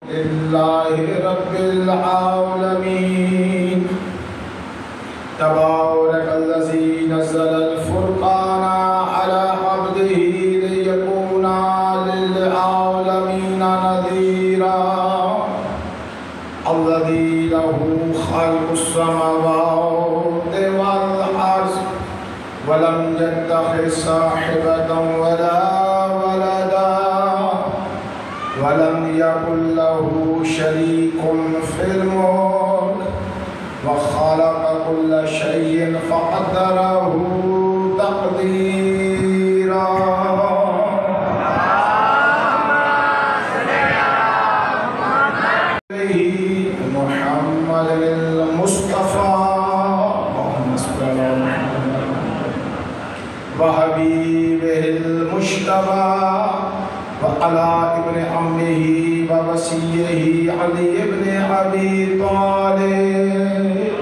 लिल्लाहि रब्बिल आलमीन तबारकल्लज़ी नज़्ज़लल फ़ुरक़ाना अला अब्दिही लियकूना लिल आलमीना नज़ीरा अल्लज़ी लहू ख़ल्क़ुस समावाति वल अर्ज़ वलम यत्तख़िज़ साहिबतन वला वलदा वलम यकुल लहू शरीकुन फ़िल मुल्क व ख़लक़ कुल्ल शैइन फ़क़द्दरहू तक़दीरा। मुहम्मदिल मुस्तफ़ा व हबीबिहिल मुज्तबा व अला इब्न अम्मिही व वसीय्यिही अली इब्न अबी तालिब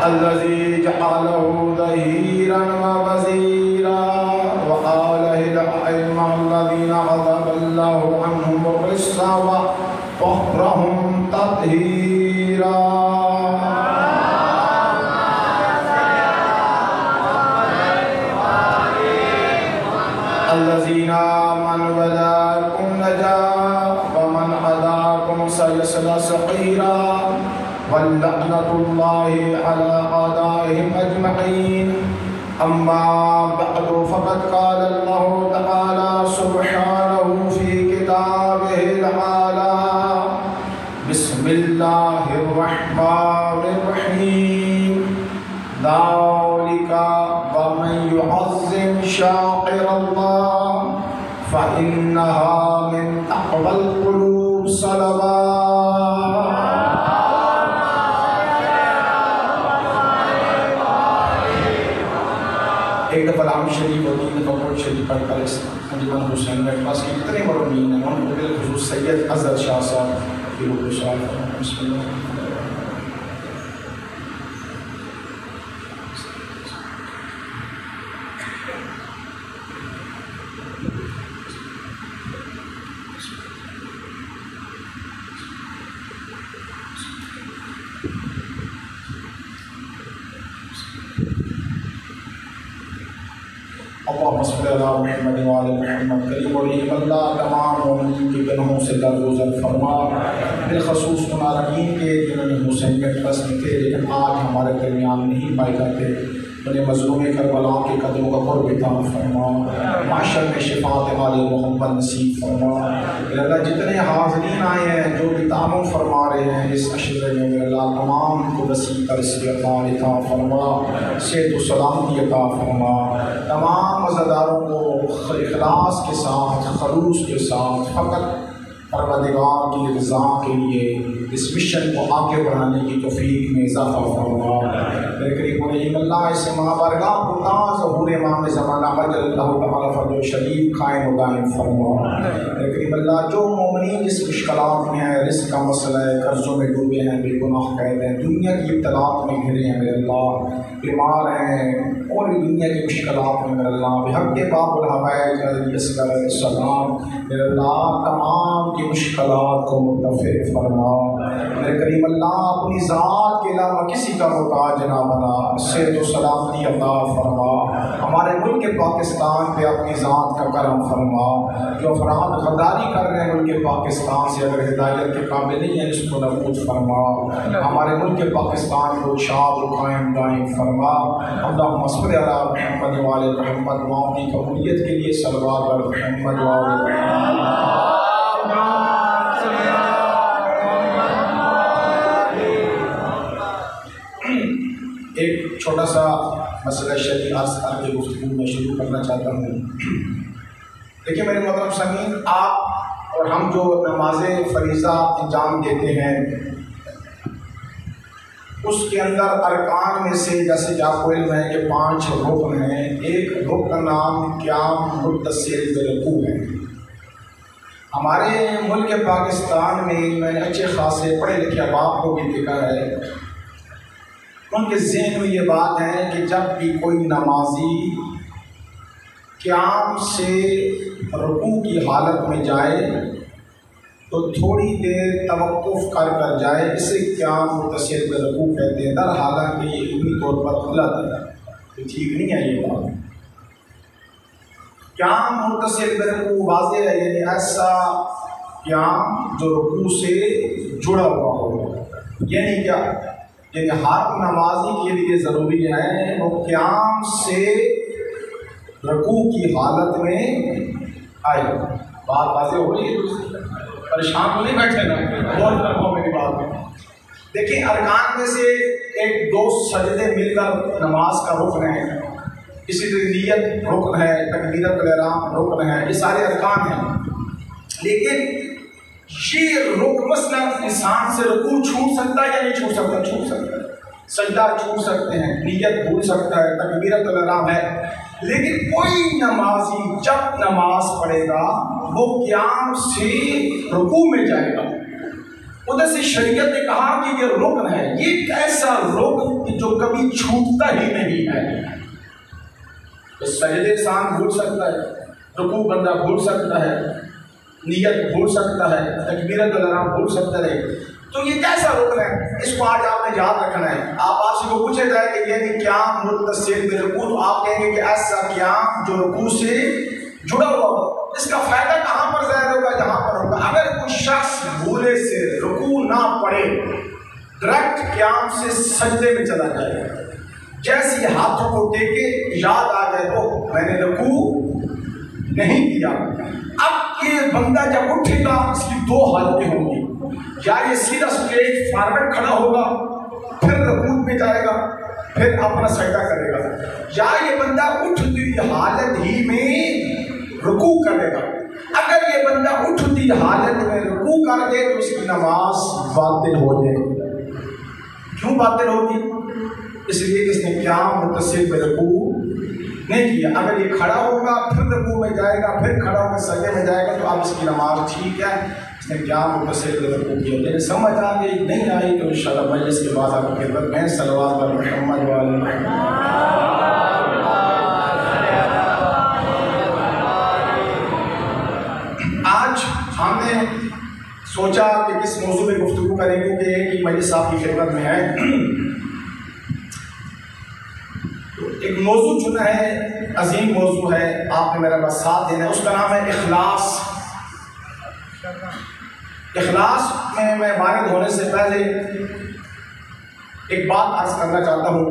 अल्लज़ी जअलहू ज़हीरन व वज़ीरा व आलिहिल अइम्मा अल्लज़ीना ग़ज़बल्लाहु अन्हुमुर रिज़्क़ व तहरहुम तत्हीरा। अल्लज़ीना मन वलाकुम नजा व मन अदाकुम सलसला सक़ीरा वल्लअनतुल्लाहि अला अदाइहिम अजमईन। अम्मा बअदु फ़क़द क़ाला अल्लाहु तआला सुब्हानहु फ़ी किताबिहिल आला बिस्मिल्लाहिर रहमानिर रहीम ज़ालिका व मन युअज़्ज़िम शाइरल्लाह फ़इन्नहा मिन तक़वल क़ुलूब सलवात। एक दफ़ा लाम शरीफ और तीन दफ़ा कोट शरीफ पढ़कर इस अंजुमन हुसैन में पास के कितने मरमीन हैं उनको बिलखुसूस सैयद अज़हर शाह साहब की रूह शाद बिस्मिल्लाह। तमाम मोमिनीन के गुनाहों से दरगुज़र फरमा, बिलख़ुसूस उन आलमीन के जिन्होंने हुसैनियत पसंद थे लेकिन आज हमारे दरमियान नहीं पाए जाते, उन्हें मज़लूम करबला के कदमों का क़ुर्ब अता फरमा, माशर में शिफ़ात आले मोहम्मद नसीब फरमा। अल्लाह जितने हाज़रीन आए हैं जो भी तामुल फरमा रहे हैं इस अशरे में अल्लाह तमाम को वसी तरसी अता फरमा, सेहत व सलामती अता फरमा। तमाम मज़ादारों को इखलास के साथ खलूस के साथ फ़कत परवरदिगार की रज़ा के लिए इस मिशन को आगे बढ़ाने की तौफ़ीक़ में इज़ाफ़ा फरमा। मेरे करीब अल्लाह इस महाबरगाह को ज़हूर इमाम ज़माना अजल्लहु तआला फ़ज़ल शरीफ क़ाइम व दाइम फरमा। मेरे करीब अल्लाह जो मोमिनीन जिस मुश्किलात में है, रिज़्क़ का मसला है, कर्ज़ों में डूबे हैं, बेगुनाह कैद हैं, दुनिया की इब्तिलात में घिरे हैं मेरे अल्लाह, बीमार हैं और दुनिया की मुश्किलात में मेरे अल्लाह बिहक़्क़े बाबुल हवाइज सलाम मेरे अल्लाह तमाम की मुश्किलात को मुत्तफ़िक़ फरमा। मेरे करीम अल्लाह अपनी ज़ात के अलावा किसी का मोहताज ना बना, सेहत व सलामती अता फरमा। हमारे मुल्क पाकिस्तान पे अपनी ज़ात का करम फरमा। जो अफराद गद्दारी कर रहे हैं मुल्क पाकिस्तान से अगर हिदायत के काबिल नहीं है इसको नबूद फरमा। हमारे मुल्क पाकिस्तान को शाद व कायम दायम फरमा। अल्लाहुम्मा सल्लि अला मुहम्मद व आले मुहम्मद व अपनी कबूलियत के लिए सल्लल्लाहु अलैहि मुहम्मद व आले एक छोटा सा मसला शरीअत की गुफ्तगू में शुरू करना चाहता हूँ। देखिए मेरे मोहतरम समीन, आप और हम जो नमाज़ फ़रीज़ा अंजाम देते हैं उसके अंदर अरकान में से जैसे आपको इल्म है कि 5 रुकन हैं। एक रुकन का नाम क़याम मुत्तसिल बिल-रुकू है। हमारे मुल्क पाकिस्तान में मैंने अच्छे खासे पढ़े लिखे अहबाब को भी देखा है, उनके ज़हन में ये बात है कि जब भी कोई नमाजी क़याम से रुकू की हालत में जाए तो थोड़ी देर तवक्कुफ़ कर जाए, इसे क़याम मुत्तसिल में रुकू कहते हैं। दर हालांकि ये इल्मी तौर पर गलत है, तो ठीक नहीं है ये बात। क़याम मुत्तसिल में रुकू वाज़ेह है, यानी ऐसा क़याम जो रुकू से जुड़ा हुआ हो। यानी क्या, यानी हर नमाजी के लिए ज़रूरी है वो क़याम से रुकू की हालत में आए। बात वाज़ेह हो रही है, परेशान तो नहीं बैठे ना, बहुत रखो मेरी बात में। देखिए, अरकान में से एक दो सजदे मिलकर नमाज का रुकन है, इसी तरह नियत रुकन है, तकबीरत एहराम रुकन है, ये सारे अरकान हैं। लेकिन ये रुकन मसलन इंसान से रुकू छूट सकता है या नहीं छूट सकता? छूट सकता है। सजदा छूट सकते हैं, नियत भूल सकता है, तकबीरत एहराम है। लेकिन कोई नमाजी जब नमाज पढ़ेगा वो क़याम से रुकू में जाएगा। उधर से शरीयत ने कहा कि ये रुकन है, ये ऐसा रुकन जो कभी छूटता ही नहीं है। तो सजदे इंसान भूल सकता है, रुकू बंदा भूल सकता है, नियत भूल सकता है, तकबीरत एहराम भूल सकता है। तो ये कैसा रुकन है, इसको आज आपने याद रखना है। आप आपसे को पूछे जाए कि ये क़याम मुत्तसिल में रुकू, तो आप कहेंगे कि ऐसा क़याम जो रुकू से जुड़ा हुआ हो। इसका फायदा कहाँ पर ज़ाहिर होगा? जहाँ पर होगा अगर कोई शख्स भूले से रुकू ना पड़े, डायरेक्ट क़याम से सजदे में चला जाए, जैसे हाथों को टेके याद आ जाए तो मैंने रुकू नहीं किया। अब ये बंदा जब उठेगा इसकी दो हालतें होंगी, या ये सीधा स्ट्रेट फॉरवर्ड खड़ा होगा, फिर रुकू में जाएगा, फिर अपना सजदा करेगा, या ये बंदा उठती हालत ही में रुकू करेगा। अगर ये बंदा उठती हालत में रुकू कर दे तो उसकी नमाज बातिल हो जाएगी। क्यों बातिल होगी? इसलिए इसने क़याम मुत्तसिल में रुकू नहीं किया। अगर ये खड़ा होगा फिर रुकू में जाएगा, फिर खड़ा होकर सजदे में जाएगा, तो अब इसकी नमाज ठीक है, इसने क़याम मुत्तसिल में रुकू किया। लेकिन समझ आ गई, नहीं आई तो इंशाअल्लाह मजलिस के बाद आपकी खिदमत में सलवात पर मुहम्मद वाले। आज हमने सोचा कि किस मौजू में गुफ्तगू करेंगे, क्योंकि एक मजलिस आपकी खिदमत में है। एक मौजू चुना है, अजीम मौजू है, आपने मेरा बस साथ देना है। उसका नाम है इखलास। इखलास में मैं वारिद होने से पहले एक बात अर्ज करना चाहता हूँ।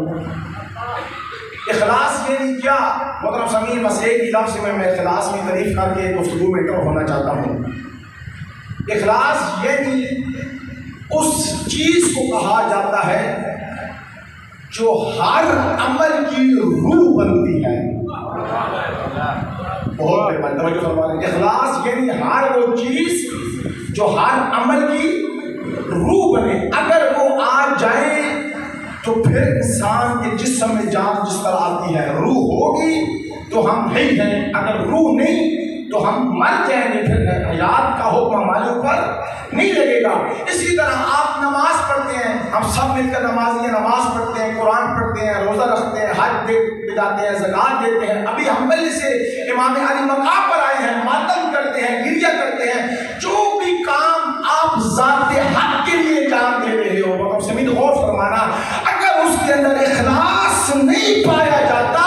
इखलास यानी क्या? मतलब समीर मसले की लफ्ज़ में मैं इखलास में तारीफ करके गुफ्तगू में इंटर होना चाहता हूँ। इखलास यानी उस चीज़ को कहा जाता है जो हर अमल की रूह बनती है। बहुत तवज्जो फरमा रहे हैं। इखलास यानी हर वो चीज़ जो हर अमल की रूह बने। अगर वो आ जाए तो फिर इंसान के जिस्म में जान जिस तरह आती है, रूह होगी तो हम नहीं हैं, अगर रूह नहीं तो हम मर जाएंगे, फिर हयात का हुक्म हमारे ऊपर नहीं लगेगा। इसी तरह आप नमाज पढ़ते हैं, हम सब मिलकर नमाजी नमाज पढ़ते हैं, कुरान पढ़ते हैं, रोज़ा रखते हैं, हज पे जाते हैं, ज़कात देते हैं। अभी हम पहले से इमाम अली मकाम पर आए हैं, मातम करते हैं, गिरिया करते हैं। जो भी काम आप ज़ाते हक के लिए जान दे रहे हो, मतलब समीर गौर फरमाना, अगर उसके अंदर इखलास नहीं पाया जाता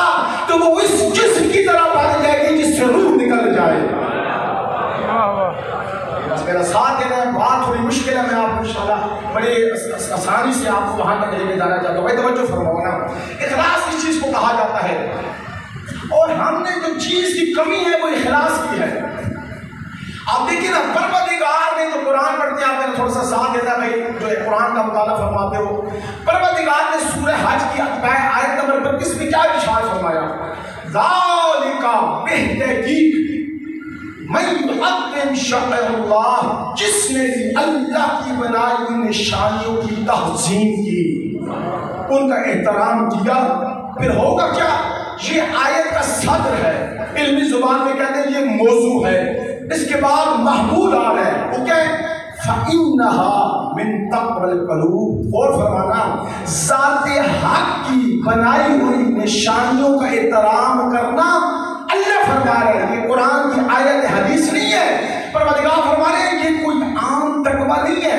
तो वो इस जिस्म की तरह पाई जाएगी जिससे रूह निकल जाए। मेरा साथ देना है, बात थोड़ी मुश्किल है, मैं आपको इंशाल्लाह बड़े आसानी से आपको वहाँ तक लेके जाना चाहता हूँ। भाई तवज्जो फरमाओ ना, इखलास इस चीज़ को कहा जाता है, और हमने जो चीज़ की कमी है वो इखलास की है। आप देखिए ना, परवरदिगार ने जो कुरान पढ़ते हैं, आपने थोड़ा सा साथ देना भाई, जो है कुरान का मुताला फरमाते हो। परवरदिगार ने सूरह हज की आयत नंबर 32 में क्या इरशाद फरमाया? ज़ालिका बिहतकीक जिसने अल्लाह की बनाई हुई निशानियों की तहज़ीम की, उनका एहतराम किया, फिर होगा क्या? ये आयत का सदर है, इल्मी जुबान में कहते हैं ये मौजू है। इसके बाद महमूद आ रहा है, वो क्या है? फ़इन्नहा मिन तक़वल क़ुलूब। और फरमाना, ज़ाते हक़ की बनाई हुई निशानियों का एहतराम करना अल्लाह फरमा रहे हैं, ये कुरान की आयत हदीस नहीं है। परवरदिगार फरमा रहे हैं ये कोई आम तकवा नहीं है।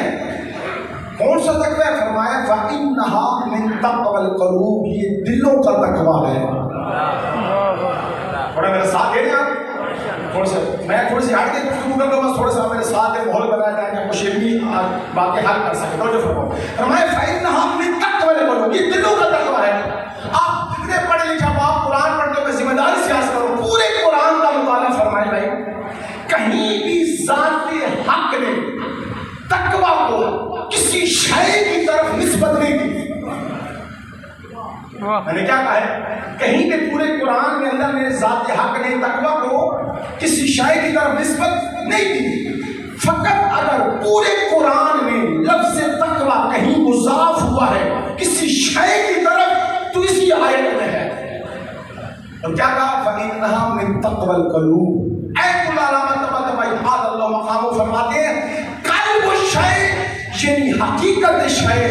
कौन सा तकवा है? फरमाया फ़इन्नहा मिन तक़वल क़ुलूब, ये दिलों का तकवा है। थोड़ा मेरे साथ है ना, मैं थोड़ी सी हट के गुफ्तगू करता हूँ, थोड़ा सा मेरे साथ माहौल बनाया जाए कि कुछ इल्मी बातें हल कर सके। तो जो फरमाया फ़इन्नहा मिन तक़वल क़ुलूब, ये दिलों का तकवा है। आप जितने पढ़े लिखे आप कुरान पढ़ते हो, जिम्मेदारी से याद करो, पूरे कुरान का मुताला फरमाए भाई, कहीं भी ज़ाते हक ने तकवा को किसी शय की तरफ निस्बत नहीं की। मैंने क्या कहा है? कहीं पे पूरे कुरान के अंदर मेरे ज़ाते हक ने तकवा को किसी शय की तरफ निस्बत नहीं दी। फकत अगर पूरे कुरान में लफ्ज़ तकवा कहीं मुज़ाफ हुआ है किसी शय की तरफ तो इसी आयत में है। तो क्या कहा? फ़इन्नहा मिन तक़वल क़ुलूब। फरमाते हैं कल वो शय यानी हकीकत शय,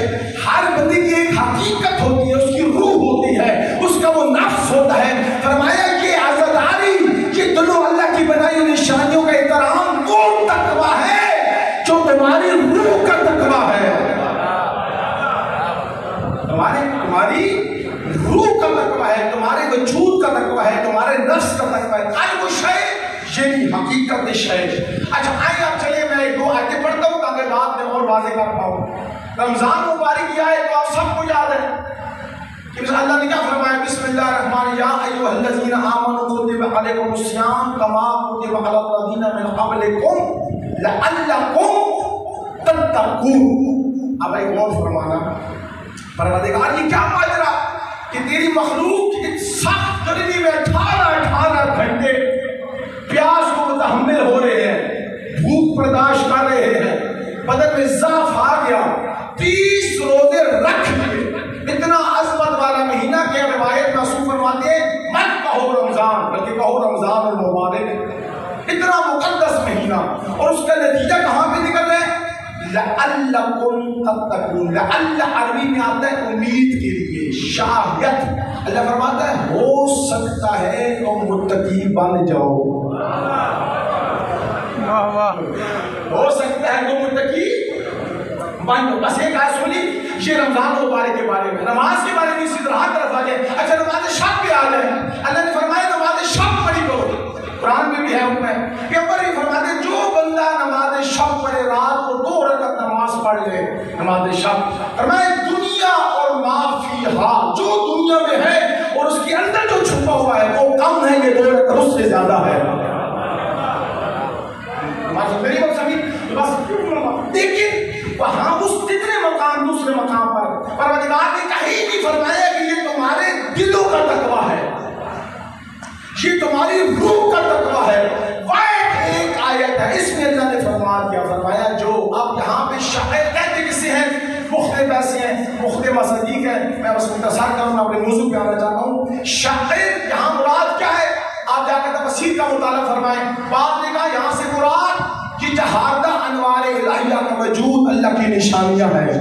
हर बंदे की एक हकीकत होती है, उसकी रूह होती है, उसका वो नफ्स होता है। फरमाया ये आज़ादारी, ये दिलों अल्लाह की बनाई निशानियों का एहतराम वो तकवा है जो तुम्हारी रूह का तकवा है, तुम्हारी रूह का तकवा है, तुम्हारे वजूद का तकवा है, तुम्हारे नफ्स का तकवा है। कल वो शय यानी हकीकत शय। अच्छा आइए आप चलिए मैं एक दो आयतें पढ़ता हूँ ताकि बात में और वाज़ेह कर पाऊँ। रमजान मुबारक की आयत तो आप सबको याद है कि अल्लाह ने क्या फरमाया? बिस्मिल्लाहिर्रहमानिर्रहीम, या अय्युहल्लज़ीना आमनू कुतिबा अलैकुमुस्सियाम कमा कुतिबा अलल्लज़ीना मिन क़ब्लिकुम लअल्लकुम तत्तक़ून। अब एक और फरमाना, परवरदिगार ये क्या माजरा कि तेरी मखलूक इस सख्त गर्मी में 18 घंटे प्यास को मुतहम्मिल हो रहे हैं, भूख बर्दाश्त कर रहे हैं, बदन में ज़ाफ़ आ गया, 30 रोजे रख लिए। इतना अज़मत वाला महीना के रिवायत में रसूल फरमाते हैं मत कहो रमजान बल्कि कहो रमजान और मुबारक। इतना मुक़द्दस महीना और उसका नतीजा कहाँ पे निकल रहा है? लअल्लकुम तत्तक़ून। लअल्ल अरबी में आता है उम्मीद के लिए, शायद। अल्लाह फरमाता है हो सकता है तुम मुत्तकी बन जाओ, हो सकता है तुम मुत्तकी बन जाओ। बस एक आयत सुनी, ये रमजान मुबारक के बारे में, नमाज के बारे में इसी तरह तरफ आ जाए। अच्छा नमाज शब पे आ जाए, अल्लाह ने फरमाया नमाज शब पढ़ी करो, कुरान में भी है उसमें पेपर ही फरमाते जो बंदा नमाज शब पढ़े, रात को 2 रकात नमाज पढ़ ले नमाज शब, फरमाया दुनिया और माफिहा, जो दुनिया में है और उसके अंदर जो छुपा हुआ है वो कम है, ये 2 रकात उससे ज्यादा है। मेरी बात समझी? लेकिन वहां उस तीसरे मकाम दूसरे मकाम पर परवरदिगार ने कहीं नहीं फरमाया कि ये तुम्हारे दिलों का तकवा है, ये तुम्हारी रूह का तकवा है। वह एक आयत है, इसमें अल्लाह ने फरमाया जो अब यहाँ पे शायर कहते किसे हैं, मुख्तलिफ ऐसे हैं, मुख्तलिफ मसदीक है। मैं बस मुख्तसर करूँ, अपने मौजू पे आना चाहता हूँ। शायर यहाँ मुराद क्या है? आप जाकर तफसीर का मुताला फरमाएं। बाद ने कहा यहाँ से मुराद कि जहादा अनवार इलाहिया का वजूद अल्लाह की निशानियाँ हैं।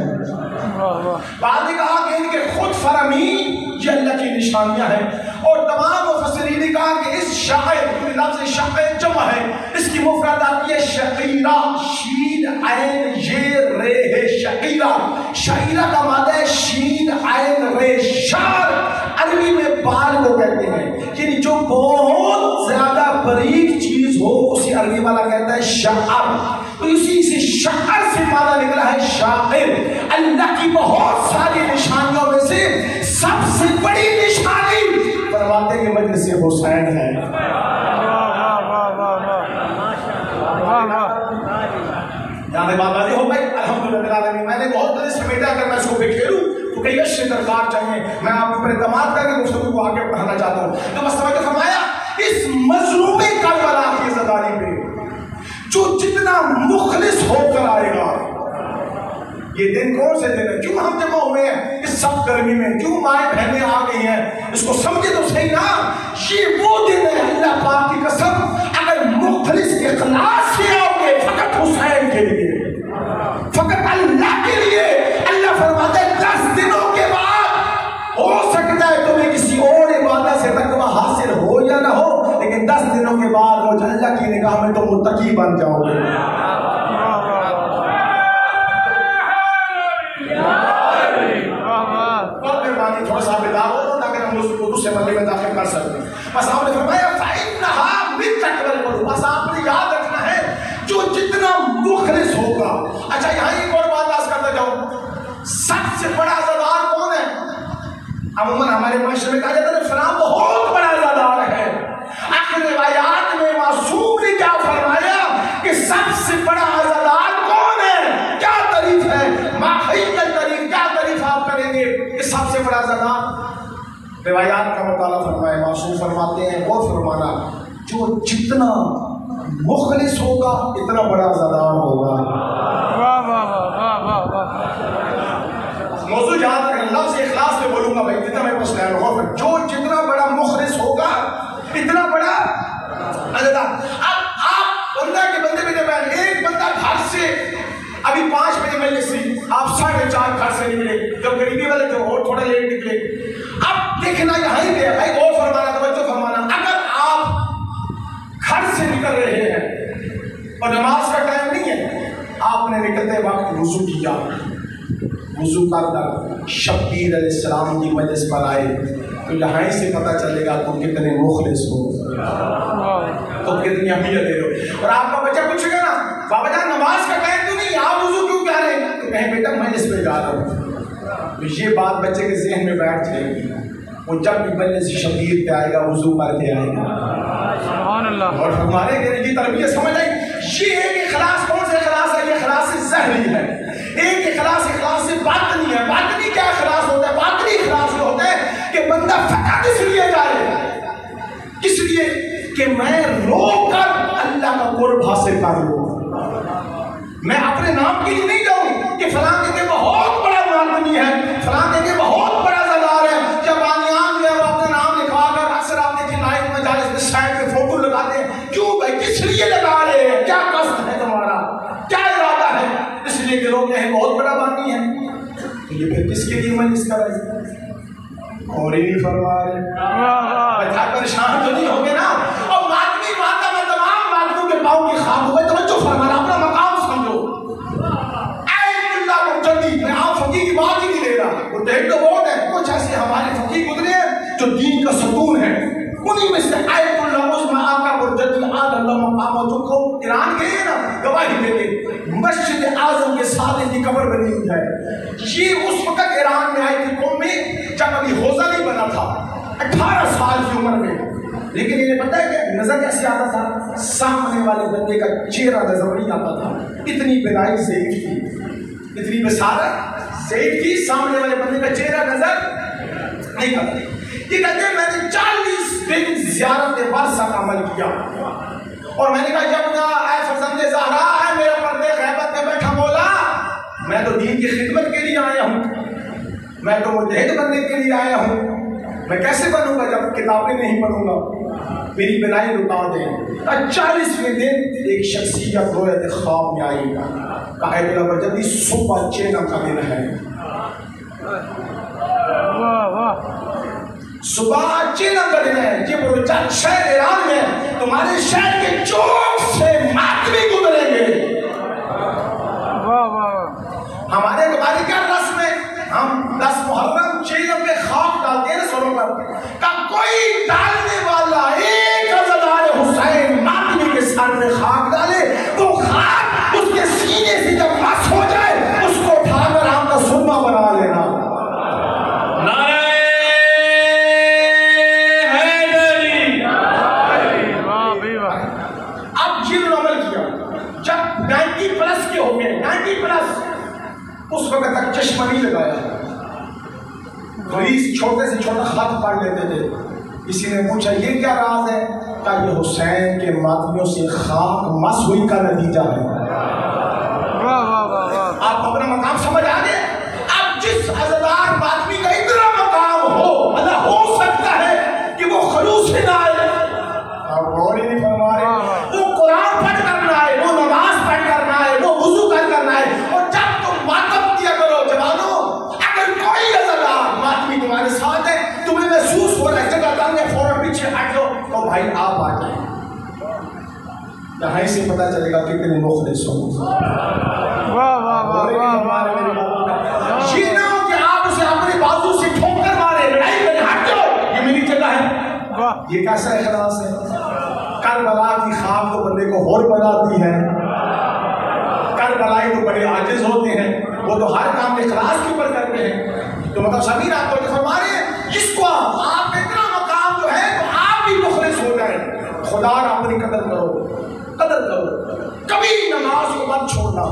बाद ने कहा कि इनके खुद फरमीन ये अल्लाह की निशानियाँ हैं। और तमाम मुफस्सिरीन ने कहा कि इस शायर, लफ्ज़ शायर जमा है, इसकी मुफरद आती है शकीरा, शीन ऐन ये रे है शकीरा। शकीरा का मादा है शीन ऐन रे, शार अरबी में बाल को कहते हैं, यानी जो बहुत ज्यादा बारीक चीज हो उसे अरबी वाला कहता है शार। तो इसी से शार से मादा निकला है शायर। अल्लाह की बहुत सारी निशानियों में से सबसे बड़ी निशानी फरमाते के मजलिस हुसैन है। हो भाई अल्हम्दुलिल्लाह। मैंने बहुत बड़े समेटा, अगर मैं इसको बिखेरूं तो कई अच्छे दरकार चाहिए। मैं आपके ऊपर एतमाद करके गुफ्तगू को आगे बढ़ाना चाहता हूँ। तो बस समझ फरमाया इस मजलूमे करबला की ज़दारी पे जो जितना मुखलिस होकर आएगा, ये दिन कौन से दिन है? क्यों हम जमा हुए हैं इस सब गर्मी में? क्यों माएँ बहनें आ गई हैं? इसको समझे तो सही ना। ये वो दिन है, अल्लाह पाक की कसम, अगर मुखलिस इखलास से आओगे फकत हुसैन के लिए, फकत अल्लाह के लिए, अल्लाह फरमाता है 10 दिनों के बाद हो सकता है तुम्हें किसी और इबादत से तकवा हासिल हो या ना हो, लेकिन 10 दिन के बाद वो अल्लाह की निगाह में तो मुत्तकी बन जाओगे। थोड़ा सा बिता हो ताकि हम उर्दू से मल्ले में दाखिल कर सकते हैं। बस आपने फरमाया बस आपने याद रखना है जो जितना मुखलिस होगा। अच्छा यहाँ एक और बात आज करते जाऊं, सबसे बड़ा अज़ादार कौन है? अमूमन हमारे माशरे में कहा जाता है फलां बहुत बड़ा अज़ादार है। आखिर रिवायात में मासूम ने क्या फरमाया कि सबसे बड़ा अज़ादार कौन है? क्या तारीफ है? तारीफ क्या तारीफ आप करेंगे कि सबसे बड़ा अज़ादार? रिवायात का मुताला फरमाए, मासूम फरमाते हैं वो फरमाना जो जितना मुखलिस होगा इतना बड़ा अज़ादार होगा। मौजूद याद रखें, लफ्ज़ इखलास में बोलूंगा भाई जितना मेरे पास ख्याल होगा, जो जितना बड़ा मुखलिस होगा इतना बड़ा अज़ादार। अब आप बंदा के बंदे में जब एक बंदा घर से अभी 5 बजे मिलने से आप 4:30 घर से निकले, जब गरीबी वाले थे और थोड़ा लेट निकले। अब देखना यहाँ ही पे भाई और फरमाना तवज्जो फरमाना, अगर आप घर से निकल रहे हैं और नमाज का टाइम नहीं है, आपने निकलते वक्त वुजू किया, वुजू कर शब्बीर अलैहिस्सलाम की मजलिस पर आए, तो यहाँ से पता चलेगा तुम कितने मुखलिस हो, तो कितनी अहमियत दे रहे हो। और आपका बच्चा पूछेगा ना बाबा जान नमाज का टाइम तो नहीं, आप वुजू क्यों कर रहे हैं? तो कहें बेटा मैं इस पे जा रहा हूँ। तो ये बात बच्चे के जहन में बैठ जाएगी, वो जब भी मजलिस शब्बीर पे आएगा वुजू करके आएगा। और हमारे की तरबियत समझ आई। ये एक इखलास कौन सा इखलास है? ये इखलास ज़हरी है। एक इखलास से बातनी है। बातनी क्या इखलास होता है? बातनी इखलास ये होता है कि बंदा फकत इसलिए जाए, इसलिए कि मैं रोकर अल्लाह का कुर्ब हासिल कर लूं। मैं अपने नाम के लिए नहीं जाऊं कि फलां के बहुत बड़ा माननी है, फलां के बहुत बड़ा ज़ादार है। जब बानियान में अपना नाम लिखवा कर अक्सर आप देखिए नाइट में जाने से साइड पे फोटो लगाते हैं। क्यों भाई, किस लिए लगा रहे हैं? क्या कष्ट है तुम्हारा, क्या इरादा है? इसलिए कि लोग कहें बहुत बड़ा बानी है। तो ये फिर किसके लिए मजलिस कर रहे हैं? और ही नहीं फरमा रहे, परेशान तो नहीं होंगे ना। और मातमी माता में तमाम मातों के पाँव की खाक हुए, तो फरमाना अपना मकाम समझो। मैं आप फकीर की बात ही नहीं ले रहा, वो देख तो बहुत है। कुछ ऐसे हमारे फकीर गुजरे हैं जो दीन का सतून है, उन्हीं में से ईरान गए ना गवाही देते, मस्जिद आजम के साथ इनकी कब्र बनी हुई है। ये उस वक्त ईरान में आई थी कौम में जब अभी हौजा नहीं बना था, 18 साल की उम्र में। लेकिन इन्हें पता है कि नजर कैसे आता था? सामने वाले बंदे का चेहरा नजर नहीं आता था, इतनी बिनाई ज़ईफ़ थी, इतनी बसारत ज़ईफ़ थी, सामने वाले बंदे का चेहरा नजर नहीं आता। ये कहते हैं मैंने 40 दिन ज़ियारत बरसा का अमल किया और मैंने कहा जब ना ऐ फरज़ंदे ज़हरा है मेरा पर्दे ग़ैबत में बैठा मौला, मैं तो दीन की खिदमत के लिए आया हूँ, मैं तो मुजहिद बनने के लिए आया हूँ। मैं कैसे बनूंगा जब किताबें नहीं पढ़ूंगा? मेरी बिनाई रुका दें। 40वें दिन एक शख्सियत रोयत ख्वाब में आई, कहा जल्दी सुबह चेना का दिन है, सुबह चेना का दिन है। ये शहर ईरान में तुम्हारे शहर के चौक से मातमी गुजरेंगे। हमारे तुम्हारी क्या रस्म है? हम 10 मुहर्रम चेनों पे खाक डालते हैं सरों पर, का कोई डालने वाला एक अज़ादार हुसैन मातमी के सर में खाक डाले, वो खाक उसके सीने से जब मस हो जाए उसको उठाकर आपका सुरमा बना लेना। जब 90 प्लस के हो गए, 90 प्लस, उस वक्त तक चश्मा नहीं लगाया, मरीज छोटे से छोटा खत पढ़ लेते थे। किसी ने पूछा ये क्या राज है? कहा ये हुसैन के मातमियों से खाक मस हुई का नतीजा है। आप अपना मकाम समझ आ गए? अब जिस अज़ादार मातमी का इतना मकाम हो, मतलब हो सकता है कि वो खलूस से ना आए, आप गौर ही नहीं फरमा रहे, वो कुरान पढ़ करना है, वो नमाज पढ़ करना है, वो वुजू करना है। और जब तुम मातम किया करो जवानों, अगर कोई अज़ादार मातमी तुम्हारे साथ है, तुम्हें महसूस हो रहा है जगह तंग है, फौरन पीछे हट लो, तो भाई आप आ जाए, यहाँ से पता चलेगा कितने मुखलिस हो। ये ना कि आप उसे अपने बाजू से ठोकर मारे, लड़ाई करें, हट जाओ, ये मेरी जगह है। ये कैसा इखलास है? करबला की खाक तो बंदे को और बनाती है। करबलाई तो बड़े आजिज होते हैं, वो तो हर काम इखलास के ऊपर करते हैं। तो मतलब सभी रातों में फरमा रहे हैं जिसको आप इतना मकाम जो है तो आप भी मुखलिस हो जाए। खुदा अपनी कदर करो, कदर करो। कभी नमाज को मत छोड़ना,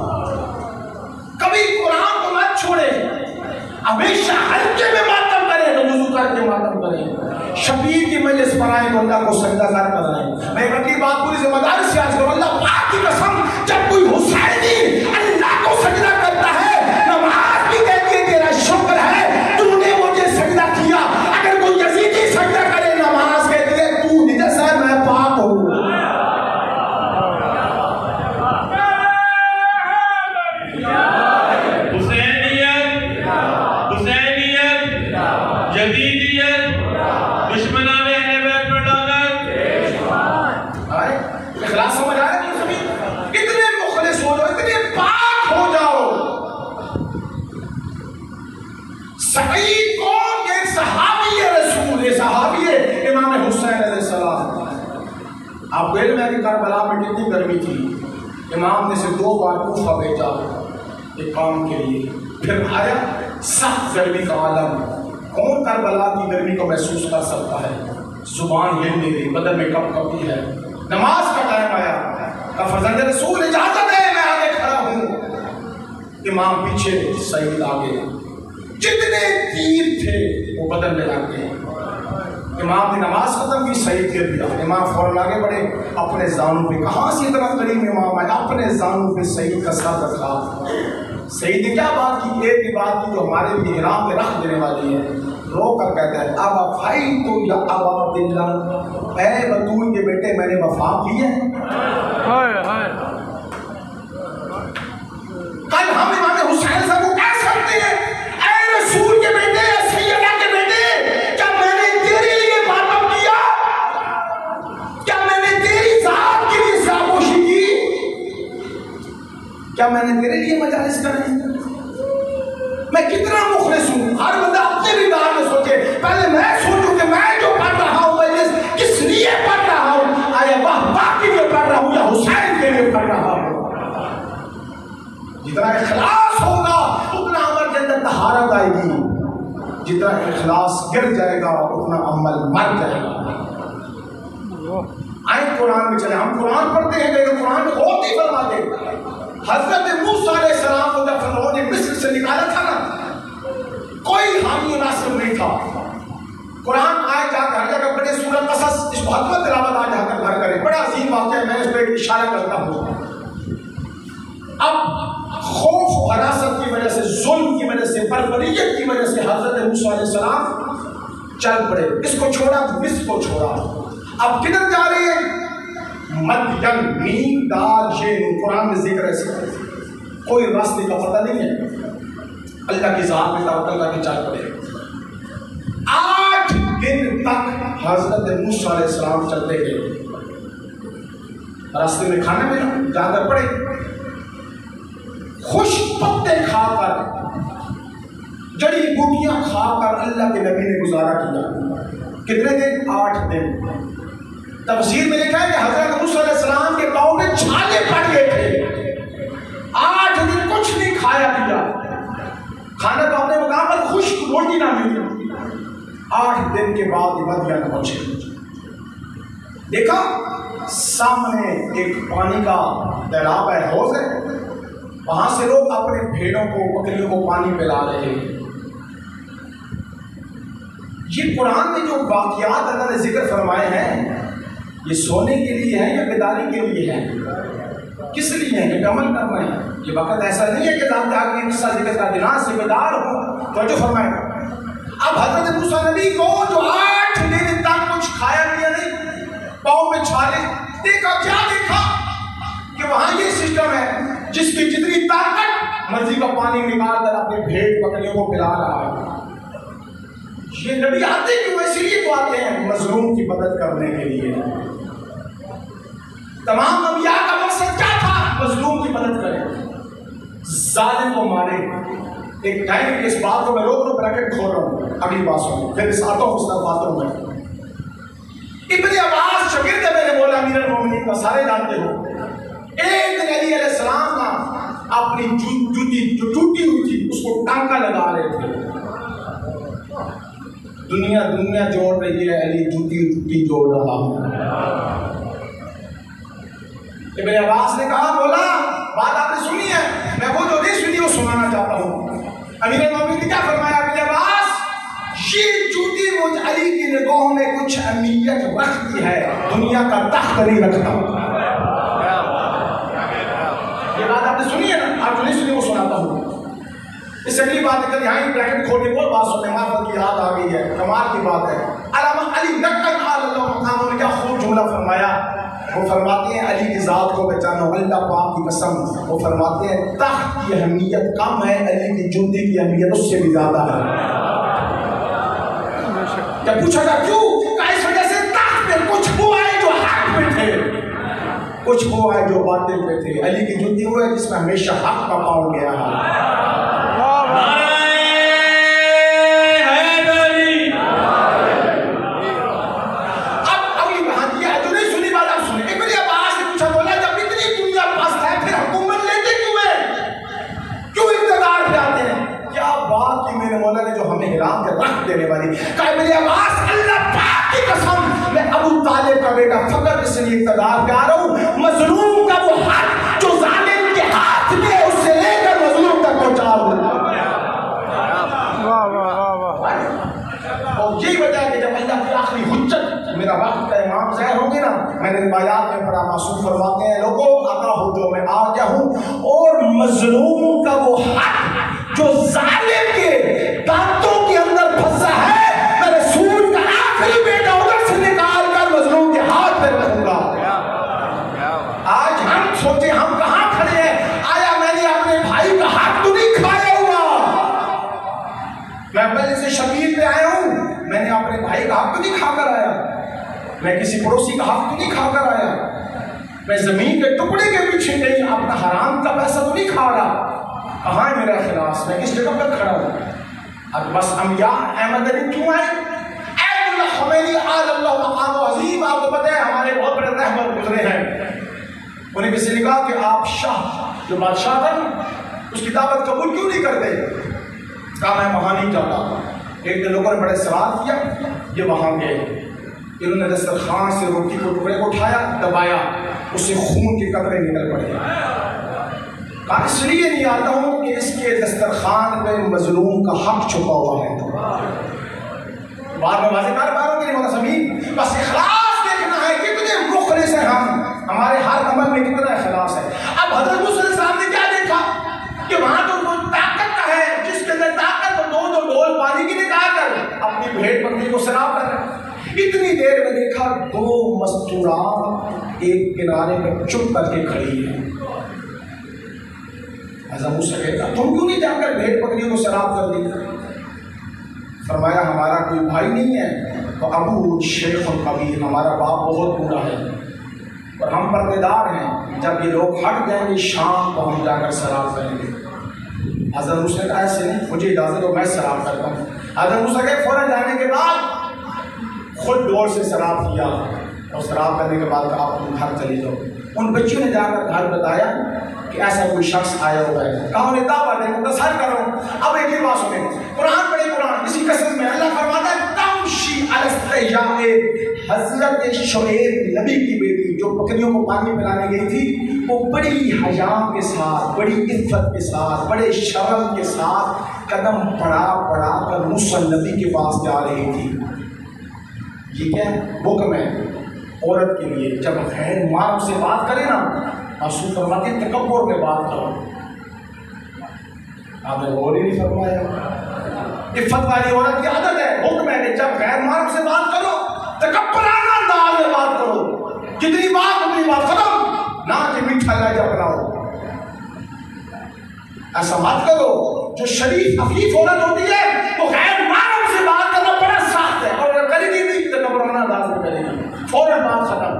कभी कुरान को मत छोड़े, हमेशा हल्के में मातम करें तो वुजू करके मातम करें। शबीर की मजलिस पर आए तो अल्लाह को सजदा कर रहे हैं। मैं अपनी बात पूरी जिम्मेदारी से आज करूं, अल्लाह पाक की कसम, जब कोई हुसैनी अल्लाह को सजदा करता है, नमाज भी कहती है तेरा शुक्र है तूने मुझे सजदा किया। अगर कोई यजीदी सजदा करे, नमाज कहती है तू निजस है, मैं पाक हूं। आपको इल्म है कि करबला में कितनी गर्मी थी। इमाम ने से 2 बार कूफा भेजा एक काम के लिए, फिर आया सख्त गर्मी का आलम। कौन करबला की गर्मी को महसूस कर सकता है? जुबान हिल नहीं रही, बदन में कपकपी है। नमाज का टाइम आया, फजल रसूल इजाजत है, मैं आगे खड़ा हूँ। इमाम पीछे, सईद आगे। जितने तीर थे वो बदन में लग गए। इमाम ने नमाज खत्म की, सईद गिर दिया। इमाम फौरन आगे बढ़े, अपने जानू पे, कहाँ से इतना करीब इमाम है, अपने जानू पे सईद का सर रखा। सईद ने क्या बात की? एक ही बात की जो हमारे लिए इनाम में रख देने वाली है। रो कर कहता है अब भाई तो या अब अब्दुल्ला, ऐ बतूल के बेटे मैंने वफा की है। कल हम इमाम हुसैन साहब को कह सकते हैं ऐ रसूल के बेटे, सैयदा के बेटे, क्या मैंने तेरे लिए मातम किया? क्या मैंने तेरी जात के लिए साबोशी की? क्या मैंने तेरे लिए मजालिस करे? मैं कितना मुखलिस हूँ। हर बंदा अपने विधान में सोचे, पहले मैं सोचूं कि मैं जो पढ़ रहा हूँ मैं किस लिए पढ़ रहा हूँ। आया वाह के लिए पढ़ रहा हूँ या हुसैन के लिए पढ़ रहा हूँ। जितना इखलास होगा उतना अमल के अंदर तहारत आएगी, जितना इखलास गिर जाएगा उतना अमल मर जाएगा। आए कुरान में चले, हम कुरान पढ़ते हैं लेकिन कुरान में बहुत ही फरमाते। हजरत मूसा अलैहिस्सलाम को जब फिरौन ने मिस्र से निकाला था ना, कोई हामी नासिर नहीं था। कुरान आए जाकर हर जगह बड़े सूरत कसस, इस बहुत तिलावत आज जाकर घर करें, बड़ा अजीम वाक़या है, मैं इस पर इशारा करता हूँ। अब खौफ हरासत की वजह से, जुल्म की वजह से, बर्बरियत की वजह से हजरत मूसा अलैहिस्सलाम चल पड़े। इसको छोड़ा तो मिस्र को छोड़ा। अब किधर जा रहे हैं? मदयन, मीम दाल शेन, कुरान में जिक्र है। कोई रास्ते का पता नहीं है, अल्लाह की ज़ात में तवक्कुल करके चल पड़े। 8 दिन तक हजरत मूसा अलैहिस्सलाम चलते गए। रास्ते में खाना मिला, जाकर पड़े, खुश पत्ते खाकर, जड़ी बूटियां खाकर अल्लाह के नबी ने गुजारा किया। कितने दिन? 8 दिन। तफसीर में लिखा है कि हजरत मूसा अलैहिस्सलाम के पाँव में छाले पड़ गए थे। 8 दिन कुछ नहीं खाया पिया, खाना तो अपने मुकाम पर खुश्क रोटी ना मिली। 8 दिन के बाद मदयन पहुंचे, देखा सामने एक पानी का तालाब है, हौज है, वहां से लोग अपने भेड़ों को, बकरियों को पानी पिला रहे हैं। ये कुरान में जो वाक़ियात अल्लाह ने जिक्र फरमाए हैं, ये सोने के लिए है या बेदारी के लिए है? किस लिए है? ये अमल करना है। ये वक्त ऐसा नहीं है कि आगे किस्सा जिक्र कर देना, जिम्मेदार हो तो जो फरमाएगा। अब हजरत मूसा नबी को जो 8 दिन तक कुछ खाया पिया नहीं, पाँव में छाले, देखा क्या देखा कि वहां ये सिस्टम है जिसकी जितनी ताकत मर्जी का पानी निकाल कर अपने भेड़ बकरियों को पिला रहा है। ये नबी आते क्यों? इसीलिए तो आते हैं मजलूम की मदद करने के लिए। तमाम अंबिया का मकसद क्या था? मजलूम की मदद करें, जालिम को मारे। एक टाइम इस बात को मैं रोक लो, ब्रैकेट खोल रहा हूँ, अगली बात सुनो, फिर इस आता हूँ, उस तरफ आता हूँ मैं। इब्ने अब्बास शागिर्द है मेरे मौला अमीरुल मोमिनीन का, सारे जानते हो। एक दिन अली अलैहिस्सलाम का अपनी जूती जो टूटी हुई थी उसको टांका लगा रहे थे। दुनिया जोड़ रही है, अली जूती जोड़ रहा है। इब्ने अब्बास ने कहा, बोला बात आपने सुनी है, मैं वो जो नहीं सुनी वो सुनाना चाहता हूँ। अमीरुल मोमिनीन ने क्या फरमाया? इब्ने अब्बास, ये जूती मुझ अली की निगाहों में कुछ अहमियत रखती है, दुनिया का तख्त नहीं रखता। ये बात आपने सुनी है ना? आप जो नहीं सुनी वो सुनाता हूँ। इससे अगली बात है, यहाँ ब्रैकेट खोल के वो बात सुनने, मार्फत की याद आ गई है, कमाल की बात है। अल्लामा अली नक्कन ने क्या खूब जुमला फरमाया। वो फरमाते हैं, अली की जात को पहचानो, अल्लाह पाक की कसम। वो फरमाते हैं, तख्त की अहमियत कम है, अली की जूती की अहमियत उससे भी ज्यादा है। क्या पूछा था क्यों? इस वजह से तख्त पे कुछ हुआ है जो हक पे थे, कुछ हुआ है जो बातिल पे थे। अली की जूती हुआ है जिसमें हमेशा हक का पाँव गया है। देने वाली अल्लाह पाक की कसम, मैं अबू तालिब का बेटा फकत इसलिए इक़्तिदार पे आ रहा हूँ, मजलूम का वो हक जो जालिम के हाथ में है उससे लेकर मजलूम तक पहुंचा दूं। और यही वजह है कि जब अल्लाह की आखिरी हुज्जत, मेरा वक्त का इमाम ज़ाहिर होंगे ना, मैंने रिवायात में बड़ा मासूम फरमाते हैं, लोगों आता हो जो मैं आ गया हूँ, और मजलूम का वो हक जो जालिम के दांतों के अंदर फंसा है, मैं रसूल का आखिरी बेटा उधर से निकाल कर मजलूम के हाथ में रखूंगा। आज हम सोचे हम कहाँ खड़े हैं? आया मैंने अपने भाई का हक तो नहीं खाया हुआ, मैं पहले से शबीर पे आया हूँ, मैंने अपने भाई का हक तो नहीं खाकर आया, मैं किसी पड़ोसी का हक तो नहीं खाकर आया, मैं जमीन के टुकड़े के पीछे नहीं अपना हराम का पैसा तो नहीं खा रहा। कहाँ है मेरा इखलास? मैं किस जगह पर खड़ा हूँ? अब बस अंबिया अहमद अली क्यों आए? आपको पता है हमारे बहुत बड़े रहबर गुजरे हैं, उन्हें किसी ने कहा कि आप शाह जो बादशाह था उसकी दावत कबूल क्यों नहीं करते? कहा मैं वहाँ नहीं जाता। एक दिन लोगों ने बड़े सवाल किया, ये वहाँ गए, इन्होंने दस्तरखान से रोटी को टुकड़े को उठाया, दबाया, उससे खून के कतरे निकल पड़े। कहा इसलिए नहीं आता हूँ कि इसके दस्तरखान में मजलूम का हक छुपा हुआ है। बाद में वाज़ेह बारों के लिए मौला समीर, बस इखलास देखना है कितने मुखलिस हैं हम, हमारे हर अमल में कितना इखलास है। अब हज़रत मूसा साहब ने क्या देखा कि वहाँ तो कोई ताकत का है, जिसके अंदर ताकत तो दो डोल पानी की निकाल कर अपनी भेड़ बकरी को सराब कर रहे। इतनी देर में देखा दो मस्तूरात एक किनारे पर चुप करके खड़ी है। मूसा कहता तुम क्यों नहीं जाकर भेड़ बकरियों को सराब कर दी? फरमाया हमारा कोई भाई नहीं है, तो अबू शेख कबीर, हमारा बाप बहुत बूढ़ा है और हम पर्देदार हैं, जब ये लोग हट जाएंगे शाम को हम जाकर सराब करेंगे। हज़रत मूसा ने कहा ऐसे नहीं, मुझे इजाज़त दो मैं सराब करता हूँ। हज़रत मूसा के फौरन जाने के बाद खुद डोर से सराब किया और सराब करने के बाद आप तुम घर चले जाओ। उन बच्चों ने जाकर घर बताया कि ऐसा कोई शख्स आया हुआ है। कहा उन्हें दावत है, मुख्तसर करो। अब एक ही बात सुने, कुरान पढ़े, कुरान इसी कसम में अल्लाह फरमाता है तमशी अलस्तयाए, हजरत शुएब नबी की बेटी जो बकरियों को पानी पिलाने गई थी, वो बड़ी हया के साथ, बड़ी इज्जत के साथ, बड़े शर्म के साथ कदम बढ़ा बढ़ा कर मूसा नबी के पास जा रही थी। ये क्या हुक्म है औरत के लिए, जब गैर मार्ग से बात करे ना, आंसू फरमाते तकब्बुर में बात करो। आपने गौर ही नहीं फरमाया। इफ़्फ़त वाली औरत की आदत है, हुक्म है कि जब गैर मार्ग से बात करो तकब्बुराना अंदाज में बात करो, जितनी बात उतनी बात खत्म, ना कि मीठा लहजा अपनाओ। ऐसा मत करो। जो शरीफ अफीफ औरत होती है वो गैर मार्ग से बात करना बड़ा सख्त है, और अगर करेगी भी तकब्बुराना अंदाज में करेगी, फौरन बात खत्म।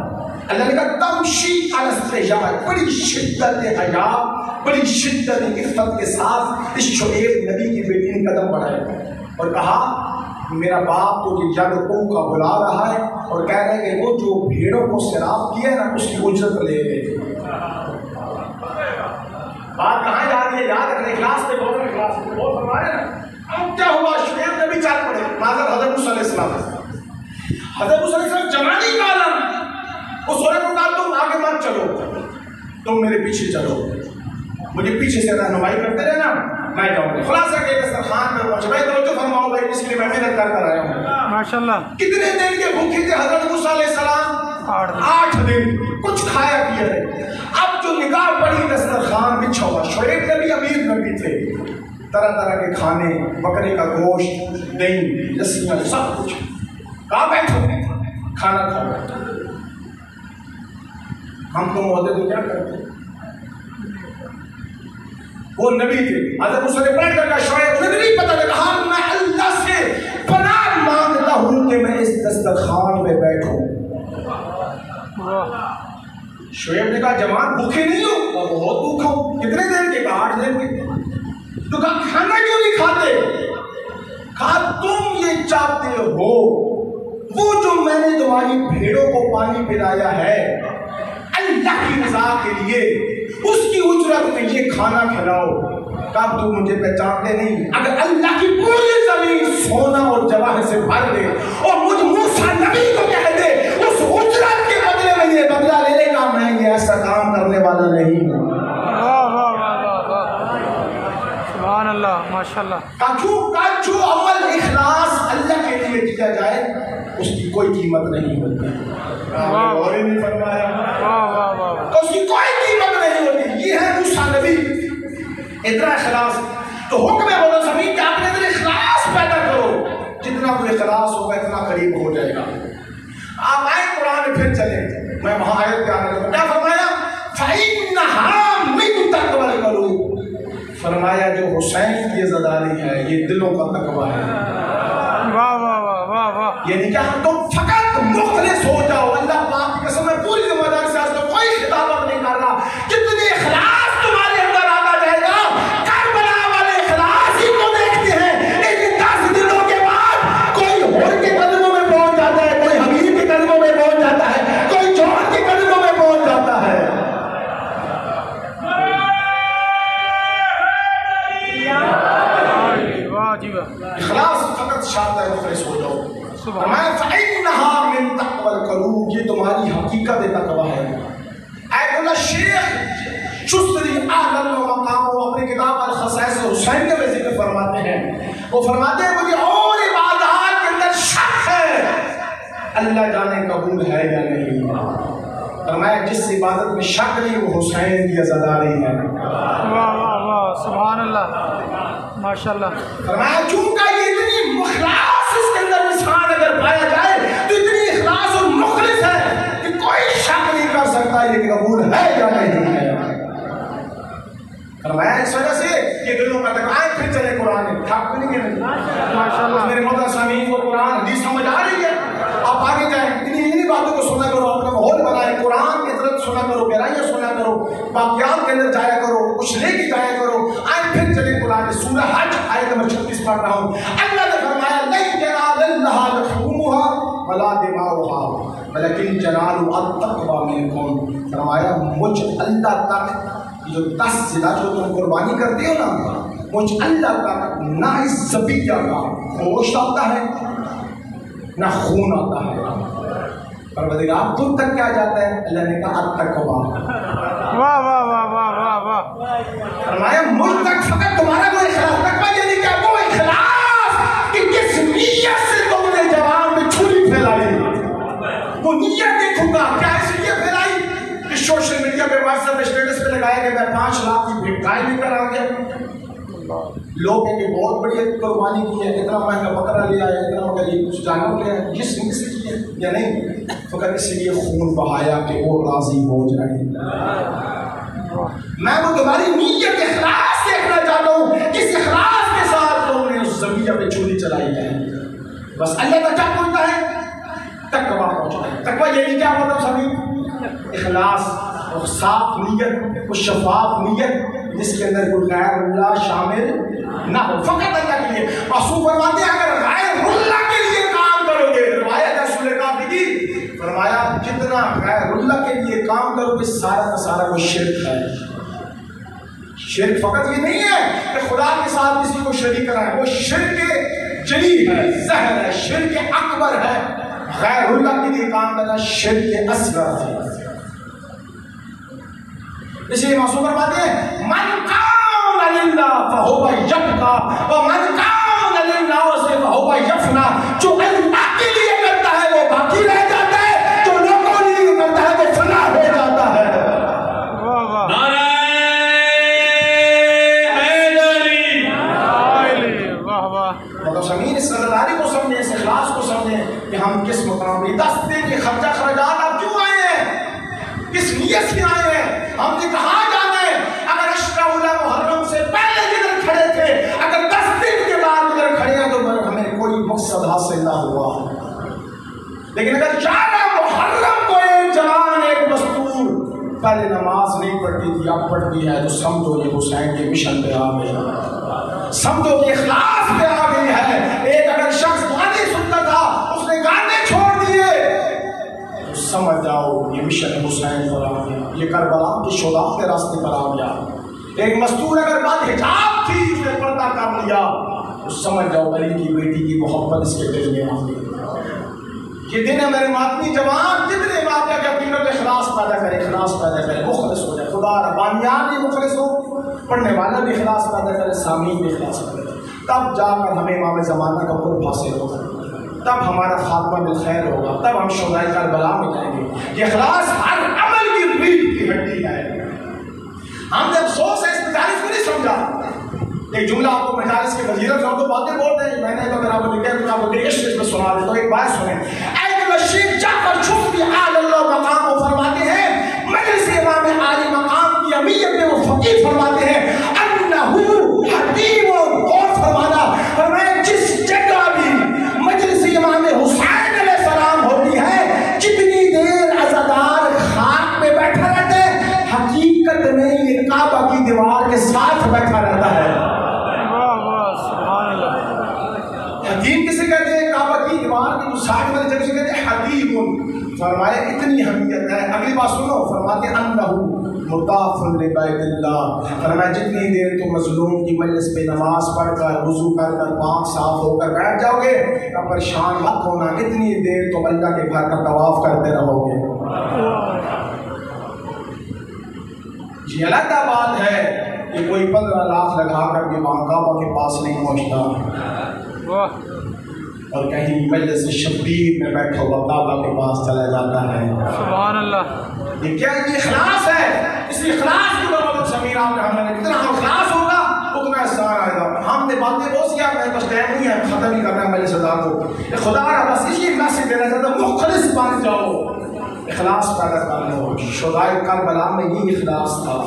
अल्लाह ने कहा तमशी अलस्तिया, बड़ी शिद्दत हया, बड़ी शिद्दत इफ़्फ़त के साथ इस शुएब नबी की बेटी ने कदम बढ़ाए और कहा मेरा बाप तो यदकू का बुला रहा है और कह रहे हैं कि वो जो भेड़ों को शराब किया ना उसकी उजरत ले ले। बात कहाँ जा रही है? याद रखने क्लास पे बहुत क्लास में बहुत फरमाया ना। अब क्या हुआ? शुएब नबी चल पड़े नाज़र हज़रत मूसा अलैहिस्सलाम। हज़रत मूसा अलैहिस्सलाम जवानी का आलम, उस औरत को कहा तुम आगे मत चलो, तुम मेरे पीछे चलो, मुझे पीछे से रहनुमाई करते रहना, मैं जाऊंगा। खुलासा के दस्तरखान पे पहुंचे। भाई तवज्जो फरमाओ भाई, इसलिए मैं मेहनत कर आया हूँ। माशाल्लाह। कितने दिन के भूखे थे हज़रत मूसा अलैहिस्सलाम? 8 दिन, कुछ खाया पिया है। अब जो निगाह पड़ी दस्तरखान बिछा हुआ, शुएब नबी अमीर नबी थे, तरह तरह के खाने, बकरे का गोश्त, दही, लस्सियाँ, सब कुछ। कहाँ बैठो खाना खाओ। हम तुम होते तो क्या करते? वो नबी थे। हज़रत मूसा ने पलट कर कहा शुएब, मुझे नहीं पता था, कहा मैं अल्लाह से पनाह मांगता हूँ कि मैं इस दस्तरखान में बैठूं। शुएब ने कहा जवान भूखे नहीं हो? बहुत भूखा हूं। कितने देर के? 8 दिन के। तो कहा खाना क्यों नहीं खाते? कहा तुम ये चाहते हो वो जो मैंने तुम्हारी भेड़ों को पानी पिलाया है अल्लाह की रजा के लिए, उसकी उजरत में ये खाना खिलाओ। कब तुम मुझे पहचानते नहीं? अगर अल्लाह की पूरी जमीन सोना और जवाहर से भर दे और मुझ मूसा नबी को कह दे उस उजरत के बदले में ये बदला लेने का, मैं ये ऐसा काम करने वाला नहीं हूँ। सुभान अल्लाह, माशाअल्लाह। काचू अमल इखलास अल्लाह के लिए किया जाए उसकी कोई कीमत नहीं होती। और नहीं फरमाया तो उसकी कोई कीमत नहीं होती। ये है मूसा नबी, इतना इखलास। तो हुक्म है बोलो ज़मीन के अपने अंदर इखलास पैदा करो, जितना कोई इखलास होगा इतना करीब हो जाएगा। आप आए कुरान में फिर चले, मैं वहां आयत क्या क्या फरमाया? फ़इन्नहा मिन तक़वल क़ुलूब, फरमाया जो हुसैन की ज़दारी है ये दिलों का तकवा है। वाह वाह वाह वाह वाह। यानी क्या तुम फकत मुखलिस हो जाओ। अल्लाह पाक की कसम, मैं पूरी ज़िम्मेदारी से आज कोई खिताबत नहीं कर रहा। कितनी इखलास तुम्हारे अंदर आता जाएगा, करबला वाले इखलास ही को देखते हैं। लेकिन 10 दिनों के बाद कोई और के कदमों में पहुंच जाता है, कोई हबीब के कदमों में पहुंच जाता है, कोई जौहर के कदमों में पहुंच जाता है। इखलास फकत शारत मुखलिस हो जाओ। मैं फ़इन्नहा मिन तक़वल क़ुलूब, ये तुम्हारी हकीकत तकवा है। आयतुल्लाह शेख शुस्री आलम व मकाम वो अपनी किताब अल ख़साइस हुसैन के में जिक्र फरमाते हैं। वो फरमाते हैं मुझे और इबादत के अंदर शक है, अल्लाह जाने कबूल है या नहीं। फरमाया जिस इबादत में शक नहीं वो हुसैन की अज़ादारी है। वाह वाह वाह, सुभान अल्लाह, माशाअल्लाह। फरमाया चूंकि ये इतनी मुखलास इसके अंदर इंसान अगर पाया जाए तो इतनी इखलास और मुखलिस है कि कोई शक नहीं कर सकता ये कबूल है या नहीं है। फरमाया इस वजह से ये दिलों का तकाए। फिर चले कुरान में, ठाक नहीं है माशाअल्लाह। मेरे मोहतरम सामीन को कुरान हदीस समझ आ रही है? आप आगे जाएं, इन्हीं बातों को सुना करो, अपना माहौल बनाए, कुरान की तरफ सुना करो, गहराइयाँ सुना करो, वाक़यात के अंदर जाया करो, कुछ लेके जाया करो। आज फिर चले कुरान में, सूरह हज आयत नंबर 36 पढ़ रहा हूँ। अल्लाह ने फरमाया लन यनालल्लाह लुहूमुहा वला दिमाउहा वलकिन यनालुहु अत-तक़वा मिनकुम। फरमाया मुझ अल्लाह तक जो 10 ज़िला जो तुम कुर्बानी करते हो ना, मुझ अल्लाह तक ना इस ज़बीया का गोश्त आता है ना खून आता है, परवरदिगार तुम तक क्या जाता है? अल्लाह ने कहा अत-तक़वा। वाह वाह वाह वाह वाह वाह। फरमाया मुझ तक फकत तुम्हारा कोई इखलास, तक़वा यानी क्या? वो इखलास कि किस नियत से तुमने जवान में छुरी फैलाई, वो नियत देखूंगा। क्या इसलिए फैलाई कि सोशल मीडिया पे व्हाट्सएप पे स्टेटस पे लगाया कि मैं 5 लाख की भिखाई लेकर आ गया। लोग ने बहुत बड़ी कुर्बानी की है, इतना महंगा बकरा लिया है, इतना महंगा ये कुछ जानवर लिया है, जिस से की है या नहीं, तो कर इसलिए खून बहाया कि वो राजी हो जाए। मैं वो तुम्हारी नीयत इखलास देखना चाहता हूँ, किस इखलास के साथ तुमने उस ज़मीन पे छुरी चलाई है। बस अल्लाह तक क्या पहुँचता है? तकवा पहुँचता है। तकवा ये क्या मतलब सभी इखलास और साफ नीयत, वो शफाफ नीयत जिसके अंदर कोई गैरुल्लाह शामिल ना हो, फकत अल्लाह के लिए। मासूम फरमाते हैं अगर गैरुल्लाह के लिए काम करोगे, रिवायत है सूरह काफ़ी की, फरमाया जितना गैरुल्लाह के लिए काम करोगे सारा का सारा वो शिर्क है। शिर्क फकत ये नहीं है कि खुदा के साथ किसी को शरीक कराए, वो शिर्क जली है, जहर है, शिर्क अकबर है। गैरुल्लाह के लिए काम करना शिर्क असगर है। इसलिए मासूम फरमाते हैं मन कान लिल्लाह फहुवा यबका व मन कान लिन्नास फहुवा यफना। जो अल्लाह के लिए करता है वो बाकी रह जाता है, जो लोगों के लिए करता है वो फना हो जाता है। वाह वाह, नारे हैदरी, वाह वाह। मतलब ज़मीन इस ज़िम्मेदारी को समझे, इस इखलास को समझे कि हम किस मकाम पे 10 दिन के खर्चा खर्चात आप क्यों आए हैं, किस नियत से आए हैं, हमने कहाँ जाना है। अगर अशरा मुहर्रम से पहले जिधर खड़े थे, अगर 10 दिन के बाद इधर खड़े हैं तो हमें कोई मकसद हासिल ना हुआ। लेकिन अगर 11 मुहर्रम को एक जवान एक मस्तूर पहले नमाज नहीं पढ़ती थी, अब पढ़ती है, तो समझो ये हुसैन के मिशन पे आ गए, समझो कि इखलास पे आ गई है। एक अगर शख्स गाने सुनता था, उसने गाने छोड़ दिए, तो समझ जाओ ये मिशन हुसैन पर आ गया, ये करबला के शुहदा के रास्ते पर आ गया। एक मस्तूर अगर बात हिजाब थी, उसने पर्दा कर लिया, तो समझ जाओ अली की बेटी की मोहब्बत इसके दिल में आ गई। ये दिन है मेरे मातमी जवान, जितने बात है कि अपनी में इखलास पैदा करे, इखलास पैदा करे, मुखलिस हो जाए, खुदा रब्बानियात भी मुखलिस हो, पढ़ने वाला भी इखलास पैदा करे, सामीन भी इखलास पैदा करे, तब जाकर हमें इमाम ज़माना का कुर्ब हासिल होगा, तब हमारा खात्मा बिलखैर होगा, तब हम शुहदाए करबला में जाएंगे। ये इखलास हर अमल की रीढ़ की हड्डी है। हमने अफसोस है इस मजालिस को नहीं समझा। एक जुमला आपको मजालिस के वजीर साहब तो बातें बोलते हैं, मैंने तो मेरा वो लिखा है, आपको इश्क में सुना देता हूँ, एक बात सुने। शेख जाफर छुपी आलल्लाह मकाम वो फरमाते हैं, मजलिस इमाम आली मकाम की अमीयत में वो फकीह फरमाते हैं अन्नहु हकीमुन, और फरमाना फरमाया जिस जगह भी मजलिस इमाम हुसैन अलैहिस्सलाम होती है, जितनी देर अज़ादार खाक में बैठा रहता है, हकीकत में ये काबा की दीवार के साथ बैठा रहता है। हकीम किसे कहते हैं? काबा की दीवार की जो साथ वाले जगह से कहते हैं हकीमुन। फरमाया इतनी अहमियत है। अगली बात सुनो, फरमाते अन्नहु मुताफुन लिबैतिल्लाह, फरमाया जितनी देर तुम मजलूम की मजलिस पे नमाज पढ़कर वुजू कर कर पाक साफ होकर बैठ जाओगे, तब परेशान मत होना, इतनी देर तुम अल्लाह के घर का तवाफ करते रहोगे। ये अलग बात है कि कोई 15 लाख लगा कर के वहाँ काबा के पास नहीं पहुँचता और कहीं मजलिस शब्बीर में बैठा हुआ काबा के पास चला जाता है। सुभान अल्लाह। ये क्या, ये इखलास है। इस इखलास की बदौलत समीर आपने हमने जितना हम इखलास होगा उतना आसान आएगा। हमने बातें बहुत किया, मैं बस टाइम नहीं है, खत्म ही करना है मजलिस अदा को। खुदा बस इसी मैसेज देना चाहता, मुखलिस बन जाओ, इखलास पैदा कर लो। शुहदाए करबला में ये इखलास था।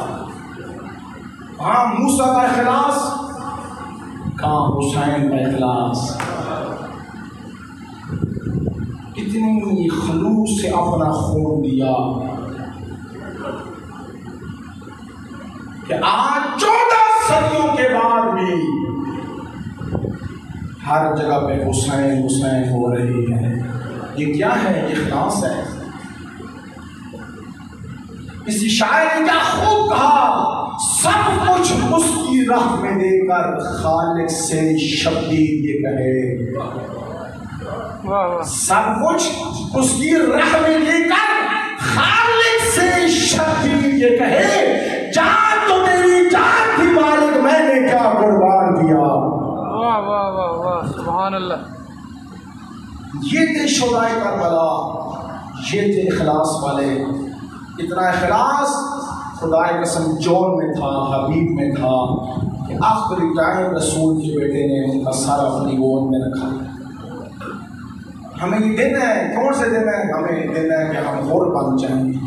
हाँ, मूसा का इखलास, कहाँ हुसैन का इखलास। कितनी खलूस से अपना खून दिया कि आज 14 सदियों के बाद भी हर जगह पे हुसैन हुसैन हो रही है। ये क्या है? इखलास है। इसी शायर ने क्या खूब कहा, सब कुछ उसकी राह में देकर खालिक से शब्बीर ये कहे, सब कुछ उसकी राह में लेकर खालिक से शब्बीर ये कहे, जान तो तेरी जान थी मालिक, मैंने क्या कुर्बान किया। वाह वाह वाह वाह, सुभान अल्लाह। ये थे शुहदाए करबला, ये थे इखलास वाले। इतना इखलास खुदाए कसम जौन में था, हबीब में था कि आखिरी टाइम रसूल के बेटे ने उनका सारा अपनी गोद में रखा। हमें ये दिन है, कौन से दिन है? हमें दिन है कि हम और बन जाएंगे,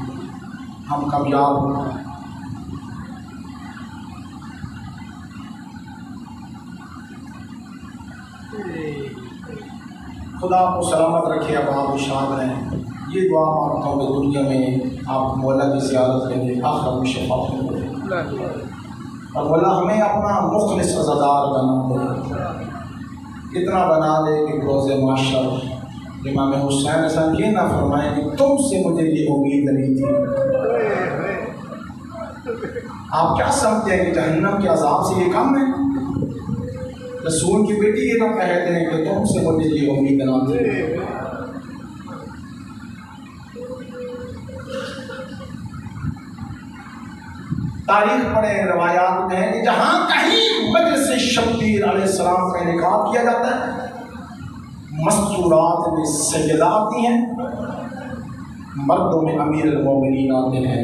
हम कामयाब होंगे। खुदा को सलामत रखे, अब आप शाद रहें। ये दुआ मांगता हूँ कि दुनिया में आप मौला की ज़ियारत करें, आखिर में शफाअत करें, और मौला हमें अपना मुखलिस अज़ादार बना दे, इतना बना दे कि रोज़े माशर इमाम हुसैन साहब ये ना फरमाएं कि तुमसे मुझे ये उम्मीद नहीं थी। आप क्या समझते हैं कि जहन्नम के अज़ाब से ये कम है? रसूल की बेटी ये ना कहते हैं कि तुमसे मुझे ये उम्मीद ना थी। तारीख पढ़े, रवायात में है कि जहाँ कहीं मजलिस शब्बीर अलैहिस्सलाम का इनकार किया जाता है, मस्तूरात में सैयदा आती हैं, मर्दों में अमीर अल-मोमिनीन आते हैं।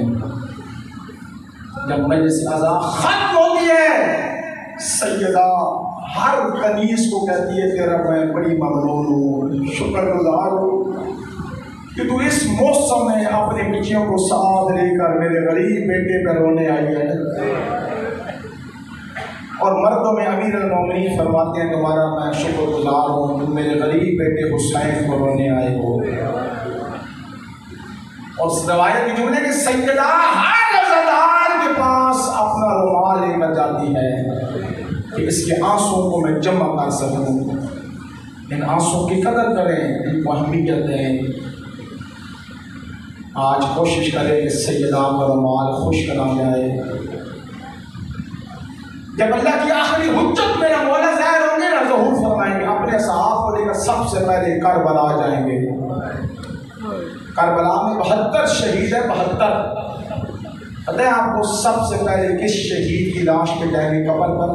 जब मजलिस अज़ा खत्म होती है, सैयदा हर कनीस को कहती है तेरा मैं बड़ी ममनून हूँ, शुक्रगुजार हूँ कि तू इस मौसम में अपने बच्चियों को साथ लेकर मेरे गरीब बेटे पर रोने आई है। और मर्दों में अमीर अल-मोमिनीन फरमाते हैं तुम्हारा मैं शुक्रगुजार हूँ, तुम मेरे गरीब बेटे हुसैन को रोने आए हो। और रवायत की जुमले कि सैयदा हर अज़ादार के पास अपना रुमाल लेकर जाती है कि इसके आंसुओं को मैं जमा कर सकूँ। इन आंसुओं की कदर करें, इनको अहमियत दें। आज कोशिश करें कि सैयदा का रुमाल खुश करा जाए। जब अल्लाह की आखिरी हुज्जत मेरा मौला ज़ाहिर होंगे ना, ज़हूर फरमाएंगे, अपने सहाब को लेकर सबसे पहले करबला जाएंगे। करबला में 72 शहीद है, 72। पता है आपको सबसे पहले किस शहीद की लाश पे जाएंगे कब्र पर?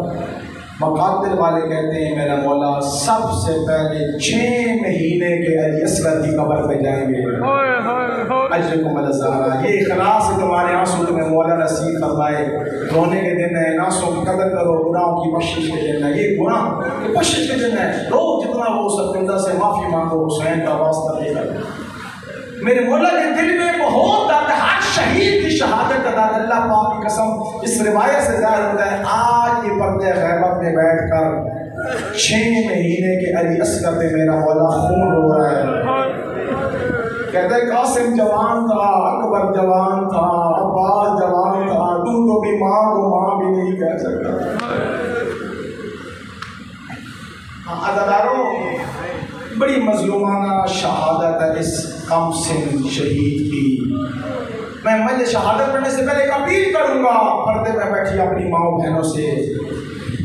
मकातिल वाले कहते हैं मेरा मौला सबसे पहले 6 महीने के अली असगर की कब्र पे जाएंगे। अजरकुम अलज़ारा, ये इखलास है तुम्हारे आंसू तुम्हें मौला नसीब फरमाए। रोने के दिन है, आंसू की कदर करो, गुनाहों की बख्शिश के दिन है, ये गुनाह की बख्शिश के दिन है। रोज जितना हो सकता से माफ़ी मांगो, हुसैन का वास्ता लेकर। मेरे मौला के दिल में बहुत दर्द, हर शहीद की शहादत का दर्द, अल्लाह पाक की कसम इस रिवायत से ज़ाहिर होता है। आज ये पर्दे गैबत में बैठ कर 6 महीने के अली असगर पे मेरा मौला खून रो रहा है। कहते हैं कासिम जवान था, अकबर जवान था, अब्बास जवान था, तू तो भी माँ को माँ भी नहीं कह सकता। अदादारों, बड़ी मजलूमाना शहादत है इस कम सिन शहीद की। मैं मजे शहादत पढ़ने से पहले एक अपील करूंगा पर्दे में बैठी अपनी माओ बहनों से,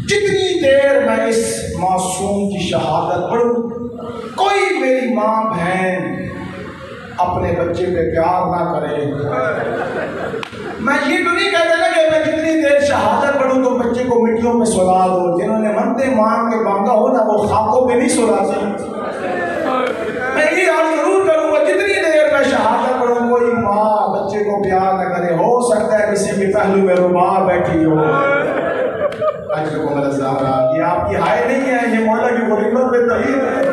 जितनी देर मैं इस मासूम की शहादत पढ़ूं, कोई मेरी माँ बहन अपने बच्चे पे प्यार ना करे। मैं ये तो नहीं कहता ना कि मैं जितनी देर शहादत पढ़ूं तो बच्चे को मिट्टियों में सुला दो। जिन्होंने मनते मांग के मांगा हो ना, वो खाकों पे नहीं सुलाते। मैं ये अर्ज जरूर करूंगा, जितनी देर मैं शहादत पढ़ूं कोई माँ बच्चे को प्यार न करे। हो सकता है किसी के पहलू में रुबाब बैठी हो। अजरकुम अलज़ारा, ये आपकी हाय नहीं है, ये मौला की गुरिबत में तहीर है।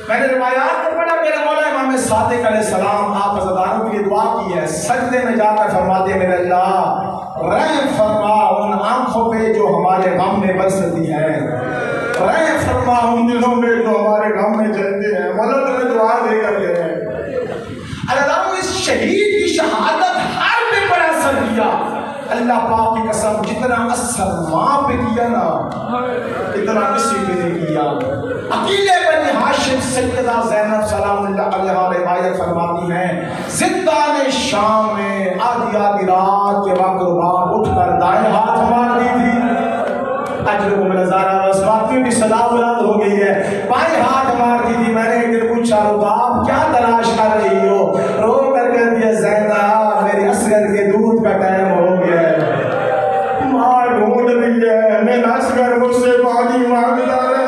मैंने रिवायात में पढ़ा, मेरा मौला इमाम सादिक अलैहिस्सलाम आप अज़ादारों के लिए दुआ की है। सजदे में जाकर फरमाते मेरे अल्लाह रहम फरमा उन आंखों पे जो हमारे गम में बरसती है, रहम फरमा उन दिलों में जो हमारे गम में जलते हैं। मौला तुम्हें दुआ देकर गए। अल्लाह इस शहीद की शहादत हर पे बड़ा असर किया। अल्लाह पाक की कसम, जितना असर माँ पे किया ना, इतना किसी पे नहीं किया। अकीले बनी हाशिम सैयदा ज़ैनब सलामुल्लाह अलैहा रिवायत फरमाती हैं, ज़िंदाने शाम में आधी रात के वक्त रुबाब उठकर दाएं हाथ मार दी थी। अजरकुम अलज़ारा, बस बातियों की सदा बुलंद हो गई है। बाएं हाथ मार दी थी। मैंने एक दिन पूछा रुबाब क्या तलाश कर रही हो? रो कर कह दिया ज़ैनब मेरे असगर के दूध का टाइम हो गया है, माँ ढूंढ रही है, मेरा असगर मुझसे पानी मांगता है।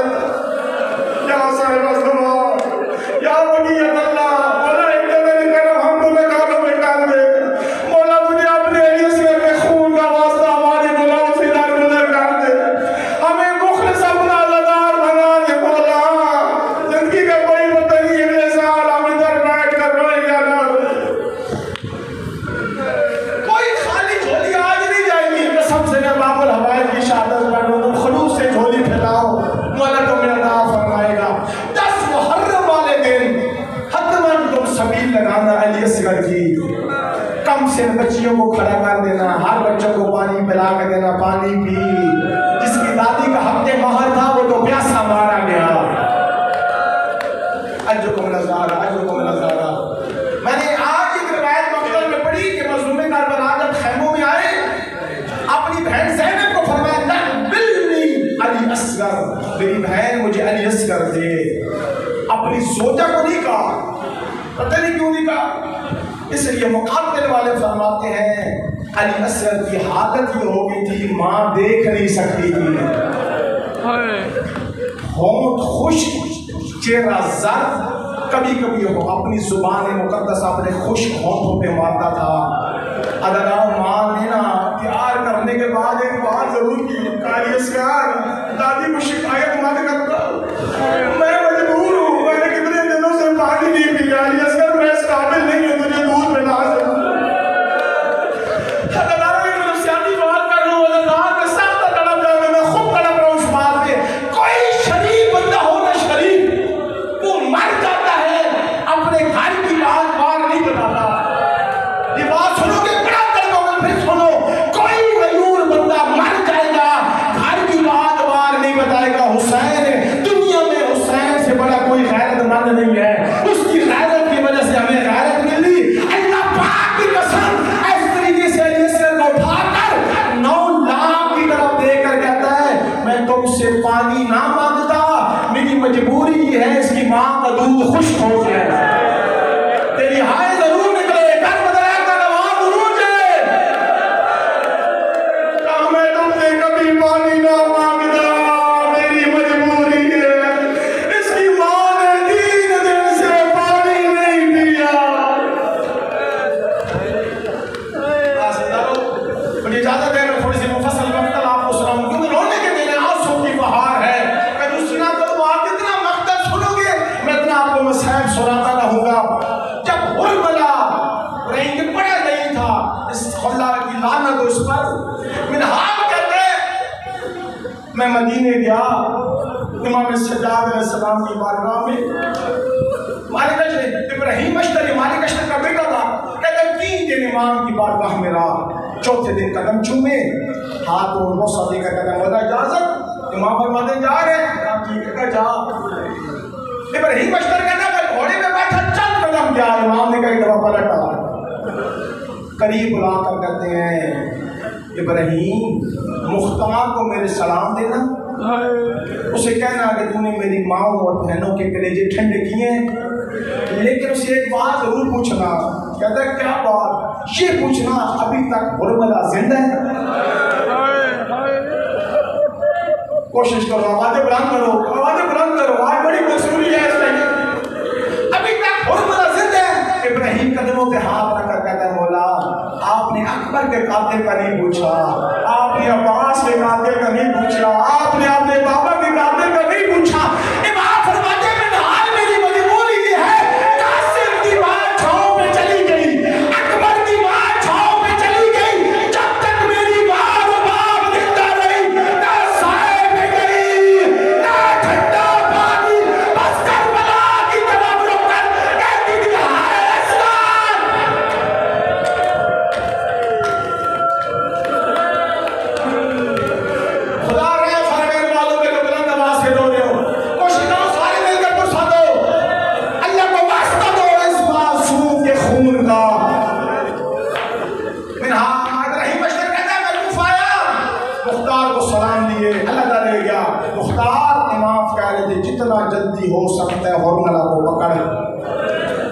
जिंदगी का कोई पता नहीं, अगले साल हम इधर बैठ कर तहवील लगाना अली असगर की, कम से बच्चियों को खड़ा कर देना, हर बच्चों को पानी पिला कर देना, पानी पी। जिसकी दादी का हफ्ते महर था वो तो प्यासा मारा गया। अजो को नजारा मैंने आज एक रिवायत मकतल में पढ़ी कि मज़लूम करबला जब खैमों में आए, अपनी बहन ज़ैनब को फरमाया नक़्बिलनी अली असगर, मेरी बहन मुझे अली असगर दे। अपनी सोचा को नहीं कहा, पता नहीं क्यों नहीं कहा, इसलिए मुक़ाबिल वाले फरमाते हैं अली असगर की हालत ये हो गई थी, माँ देख नहीं सकती थी, होंठ खुश्क चेहरा जर्द, कभी कभी वो अपनी जुबान मुकद्दस अपने खुश्क होंठों पे मारता था। अगर माँ ने ना प्यार करने के बाद एक बात जरूर की, दादी को शिकायत मत करता, मैं मजबूर हूँ, मैंने कितने दिनों से पानी नहीं पिया, असगर मैं इस काबिल नहीं हूँ तुझे दूध पिला सकूं। नहीं है, उसकी गैरत की वजह से हमें गैरत मिली। अल्लाह पाक की कसम, इस तरीके से अली असगर को उठाकर 9 लाख की तरफ देकर कहता है मैं तुमसे पानी ना मांगता, मेरी मजबूरी ये है इसकी माँ का दूध खुश्क हो गया, तेरी हाय जरूर निकले, कर बदला का नवाब उरूज है, कहा मैं तुमसे कभी पानी ना मांगता, मेरी मजबूरी है। इजाजत है मैं थोड़ी सी मुफस्सल मकतल आपको सुनाऊं, क्योंकि रोने के मेरे आंसू की बहार है। कभी सुना तो आप जितना मकतल सुनोगे मैं इतना आपको मसहब सुनाता रहूंगा। जब हुरमला रहेंगे पड़ा नहीं था, इस खुदा की लानत उस पर मिनहाल कहते, मैं मदीने गया, इमाम सज्जाद अलैहिस्सलाम की बारगाह में, मालिक इब्राहिम अश्तरी मालिक अश्तर का बेटा था, कहते 3 दिन इमाम की बारगाह में रहा। चौथे दिन कदम चूमे, हाथ और बोसा देकर कदम बोला इजाजत, इमाम फरमाते जा रहे हैं, ठीक है जा। इब्राहिम अश्तर कहता मैं घोड़े में बैठा चल कदम गया, इमाम ने कई दफा पलटा, करीब बुलाकर कहते हैं इब्राहिम मुख्तार को मेरे सलाम देना, उसे कहना कि तूने मेरी माँ और बहनों के कलेजे ठंडे किए, लेकिन उसे एक बात जरूर पूछना। कहता है क्या बात? ये पूछना अभी तक हुरमला जिंदा है? कोशिश करो, आवाजें बुलंद करो, आवाजें बुलंद करो, आज बड़ी मशहूरी है इस टाइम। अभी तक हुरमला जिंदा है? इब्राहिम कदमों पे हाथ रखकर कहता है मौला आपने अकबर के कातिल का नहीं पूछा, आपने अब्बास के कातिल का नहीं पूछा, आपने अपने बाबा के कातिल का नहीं पूछा। इमाम फरमाते हैं मेरी मजबूरी ये है, कासिम की मां छांव पे चली गई, अकबर की मां छांव पे चली गई, जब तक मेरी मां और बाप जिंदा रही, ना साए पे गई ना ठंडा पानी, बस करबला की तरफ रुककर कहती थी हाय असगर। खुदा रहे फरमान वालों के तो बुलंद आवाज से रो रहे हो, कोशिश करो सारे मिलकर गुस्सा दो, अल्लाह को वास्ता दो इस मासूम के खून का। इब्राहिम अश्तर कहता है मैं कूफा आया, मुख्तार को सलाम दिए, अल्लाह ताला ले गया। मुख्तार इमाम कह रहे थे जितना जल्दी हो सकता है हुरमला को पकड़।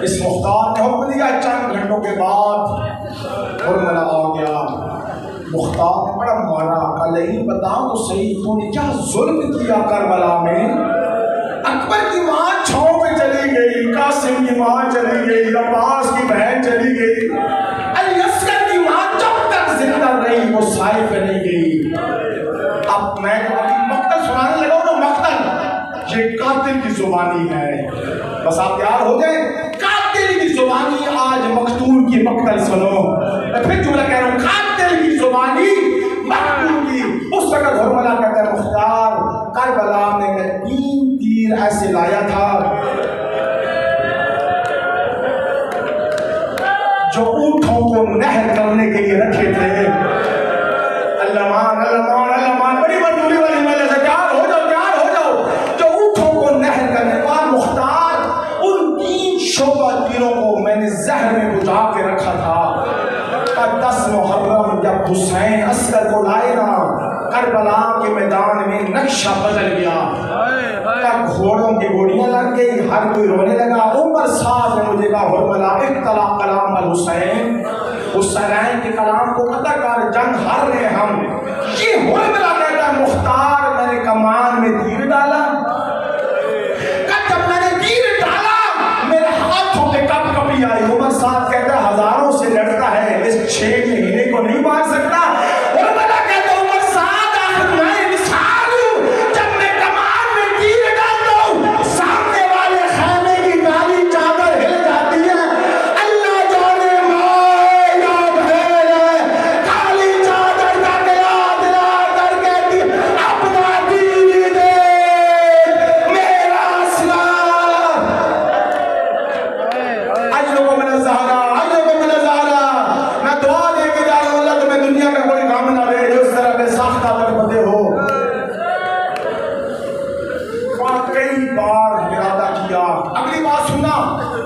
इस मुख्तार ने हुक्म दिया, चंद घंटों के बाद हुरमला आ गया। मुख्तार ने बड़ा मारा, कल ही बताओ तो सही तूने क्या जुल्म किया करबला में? अकबर की माँ छांव पे चली गई, कासिम की माँ चली गई, अब्बास की बहन चली गई, अली असगर की माँ जब तक जिंदा रही वो साए पे नहीं गई। अब मैं मकतल सुनाने लगा तो मकतल ये कातिल की जुबानी है, बस आप तैयार हो गए? कातिल की जुबानी आज मकतूल की मकतल सुनो। मैं फिर जुमला कह रहा हूँ, कातिल की जुबानी मकतूल की। उस वक्त हुरमला कहता है मुख्तार करबला में 3 तीर ऐसे लाया था, जो ऊँटों को नहर करने के लिए रखे थे। अल्लामान अल्लामान अल्लामान, बड़ी मजबूरी वाली महिला से तैयार हो जाओ। जो ऊँटों को नहर करने का मुख्तार, उन 3 शोबा तीरों को मैंने जहर में बुझा के रखा था। 10 मुहर्रम जब हुसैन अस्कर को लाए ना करबला के मैदान में, नक्शा बदल गया। तब घोड़ों की गोलियां लग गई, हर कोई रोने लगा। उमर साहब ने मुझे कहा हुर्मला इख्तला कलाम अल हुसैन, हुसैन के कलाम को कतल कर जंग हार रहे हम। ये हुर्मला कहता मुख्तार मैंने कमान में तीर डाला, जब मैंने तीर डाला मेरे हाथों पे कप कपी आई। उमर साहब कहता हजारों से लड़ता है, इस 6 महीने को नहीं मार सकता। हुर्मला कहता उमर साहब मैं मिसाल हूं, जब मैं कमान में तीर डालता हूं सामने वाले खैमे की काली चादर हिल जाती है। अल्लाह जाने मां या बहन काली चादर का दिला कर कहती अपना दीन दे मेरा इस्लाम। आज लोगों में नज़ारा, मैं दुआ लेके जा रहा हूं अल्लाह तुम्हें दुनिया का कोई काम ना दे जो इस तरह के साख्ता पर बंदे हो। कई बार इरादा किया, अगली बात सुनना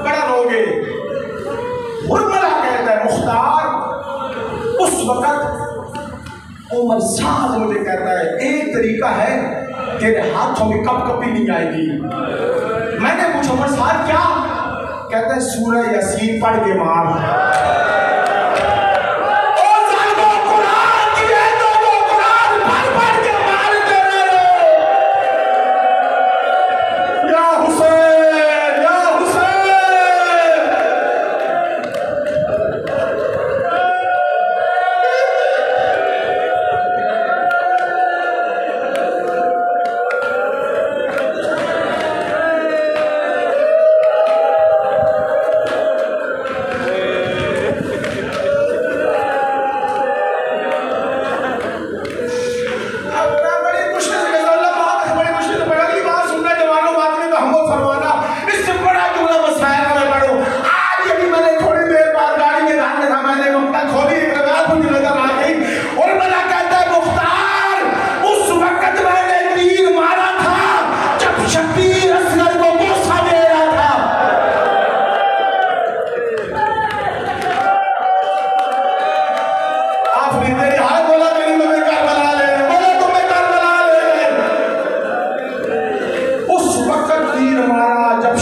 बड़ा रोगे। हुर्मला कहता है मुख्तार उस वक्त उमर साहब मुझे कहता है एक तरीका है तेरे हाथों में कपकपी नहीं आएगी। मैंने पूछा उमर साहब क्या? कहता है सूरह यासीन पढ़ के मार।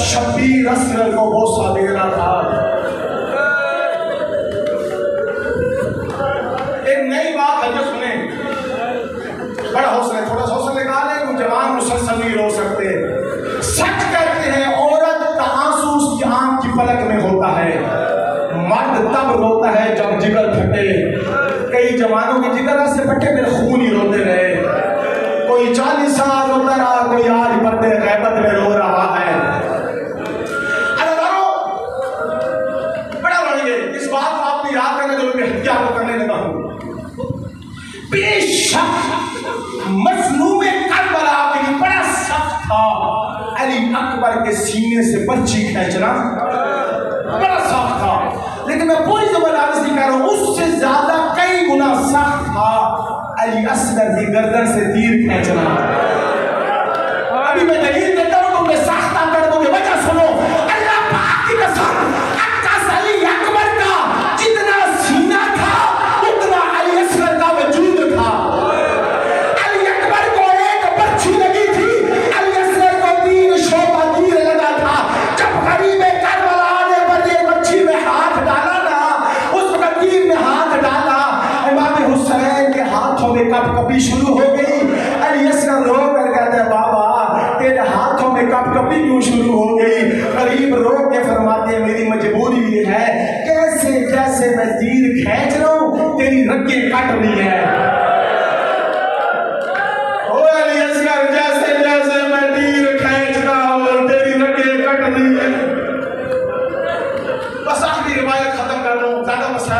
शब्बीर असगर को बोसा दे रहा था। एक नई बात है जो सुने, बड़ा हौसला, थोड़ा सा हौसला निकाले, जवान मुसलसल नहीं रो सकते। सच कहते हैं औरत का आंसू उसकी आंख की पलक में होता है, मर्द तब रोता है जब जिगर फटे। कई जवानों के जिगर से फटे मेरे खून ही रोते रहे। कोई 40 साल रोता रहा, कोई आज पर्दे गैबत में रो रहा है। इस बात को आपने याद करना जो मैं हत्या को करने लगा हूं। बेशक मजलूम करबला के लिए बड़ा सख्त था अली अकबर के सीने से पर्ची खींचना, बड़ा सख्त था। लेकिन मैं पूरी जबरदस्ती नहीं कह रहा हूं, उससे ज्यादा कई गुना सख्त था अली असगर की गर्दन से तीर खींचना। अभी मैं दलील देता हूं, तुमने सख्ता कर दोगे। वजह सुनो, अल्लाह पाक की कसम, अली अकबर का जितना सीना था उतना अली असगर का वजूद था। अली अकबर को एक पर्ची लगी थी, अली असगर को 3 शोबा तीर लगा था। जब गरीब करबला ने बड़े पर्ची में हाथ डाला ना, उस वक्त तीर में हाथ डाला, इमाम हुसैन के हाथों में कपकपी शुरू हो गई। अली असगर रो कर कहते बाबा तेरे हाथों में कपकपी क्यों शुरू हो गई? गरीब रो के फरमाते मेरी मजबूरी ये है, कैसे जैसे मैं तीर खींच रहा हूं तेरी रगें कट रही है। ओ अली असगर जैसे जैसे मैं तीर खींच रहा हूं तेरी रगें कट रही है। बस आखिरी रिवायत खत्म कर लूं, ज्यादा मसला।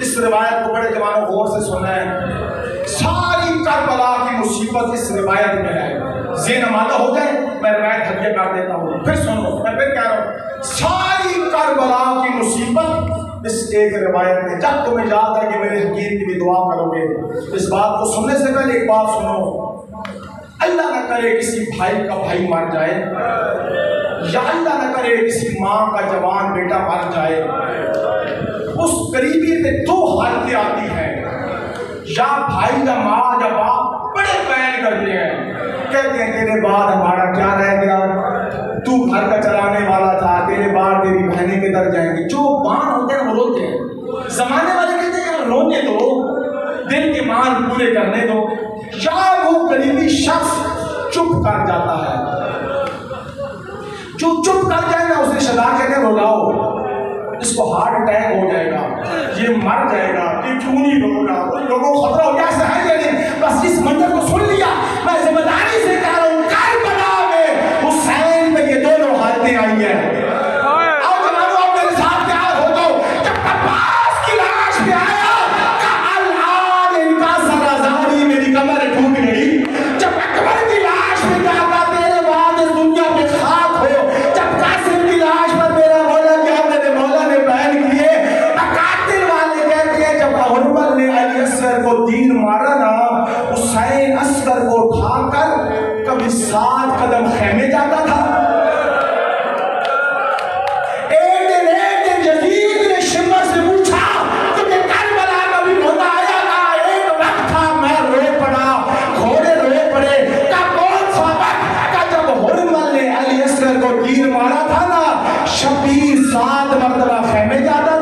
इस रिवायत को बड़े जवानों गौर से सुनना है। सारी करबला की मुसीबत इस रिवायत में है। ज़ेन माला हो जाए मैं रवायत हदिया कर देता हूँ। फिर सुनो, मैं फिर कह रहा हूँ, सारी करबला की मुसीबत इस एक रिवायत में। जब तुम्हें याद है कि मेरे हकीम की भी दुआ करोगे, इस बात को सुनने से पहले एक बात सुनो, अल्लाह न करे किसी भाई का भाई मर जाए, या अल्लाह न करे किसी माँ का जवान बेटा मर जाए। उस करीबी में दो हालतें आती हैं, या भाई या माँ या बाप बड़े बैन करते हैं, कहते हैं तेरे बाद हमारा क्या रह गया, तू घर का चलाने वाला था, तेरे बाद तेरी बहनें किधर जाएंगी। जो बान होते हैं वो रोते हैं, जमाने वाले कहते हैं रोने दो, दिल के मान पूरे करने दो। या वो करीबी शख्स चुप कर जाता है, जो चुप कर जाए ना उसे सदा कहते रुलाओ, इसको हार्ट अटैक हो जाएगा, ये मर जाएगा, ये क्यों नहीं रो रहा, उन लोगों को खतरा हो गया सहन लेने। बस इस मंजर को सुन लिया, मैं जिम्मेदारी से कह रहा हूँ, करबला में हुसैन पे ये दोनों हालतें आई हैं। तीर मारा ना, हुसैन अस्कर को उठाकर कभी 7 कदम खेमे जाता था। एक दिन यजीद ने शिमर से पूछा, तुझे करबला कभी रोना आया ना? एक वक्त था मैं रो पड़ा, घोड़े रो पड़े। का कौन सा वक्त? का जब हुरमल ने अली अस्कर को तीर मारा था ना, शबीर 7 मरतबा खेमे जाता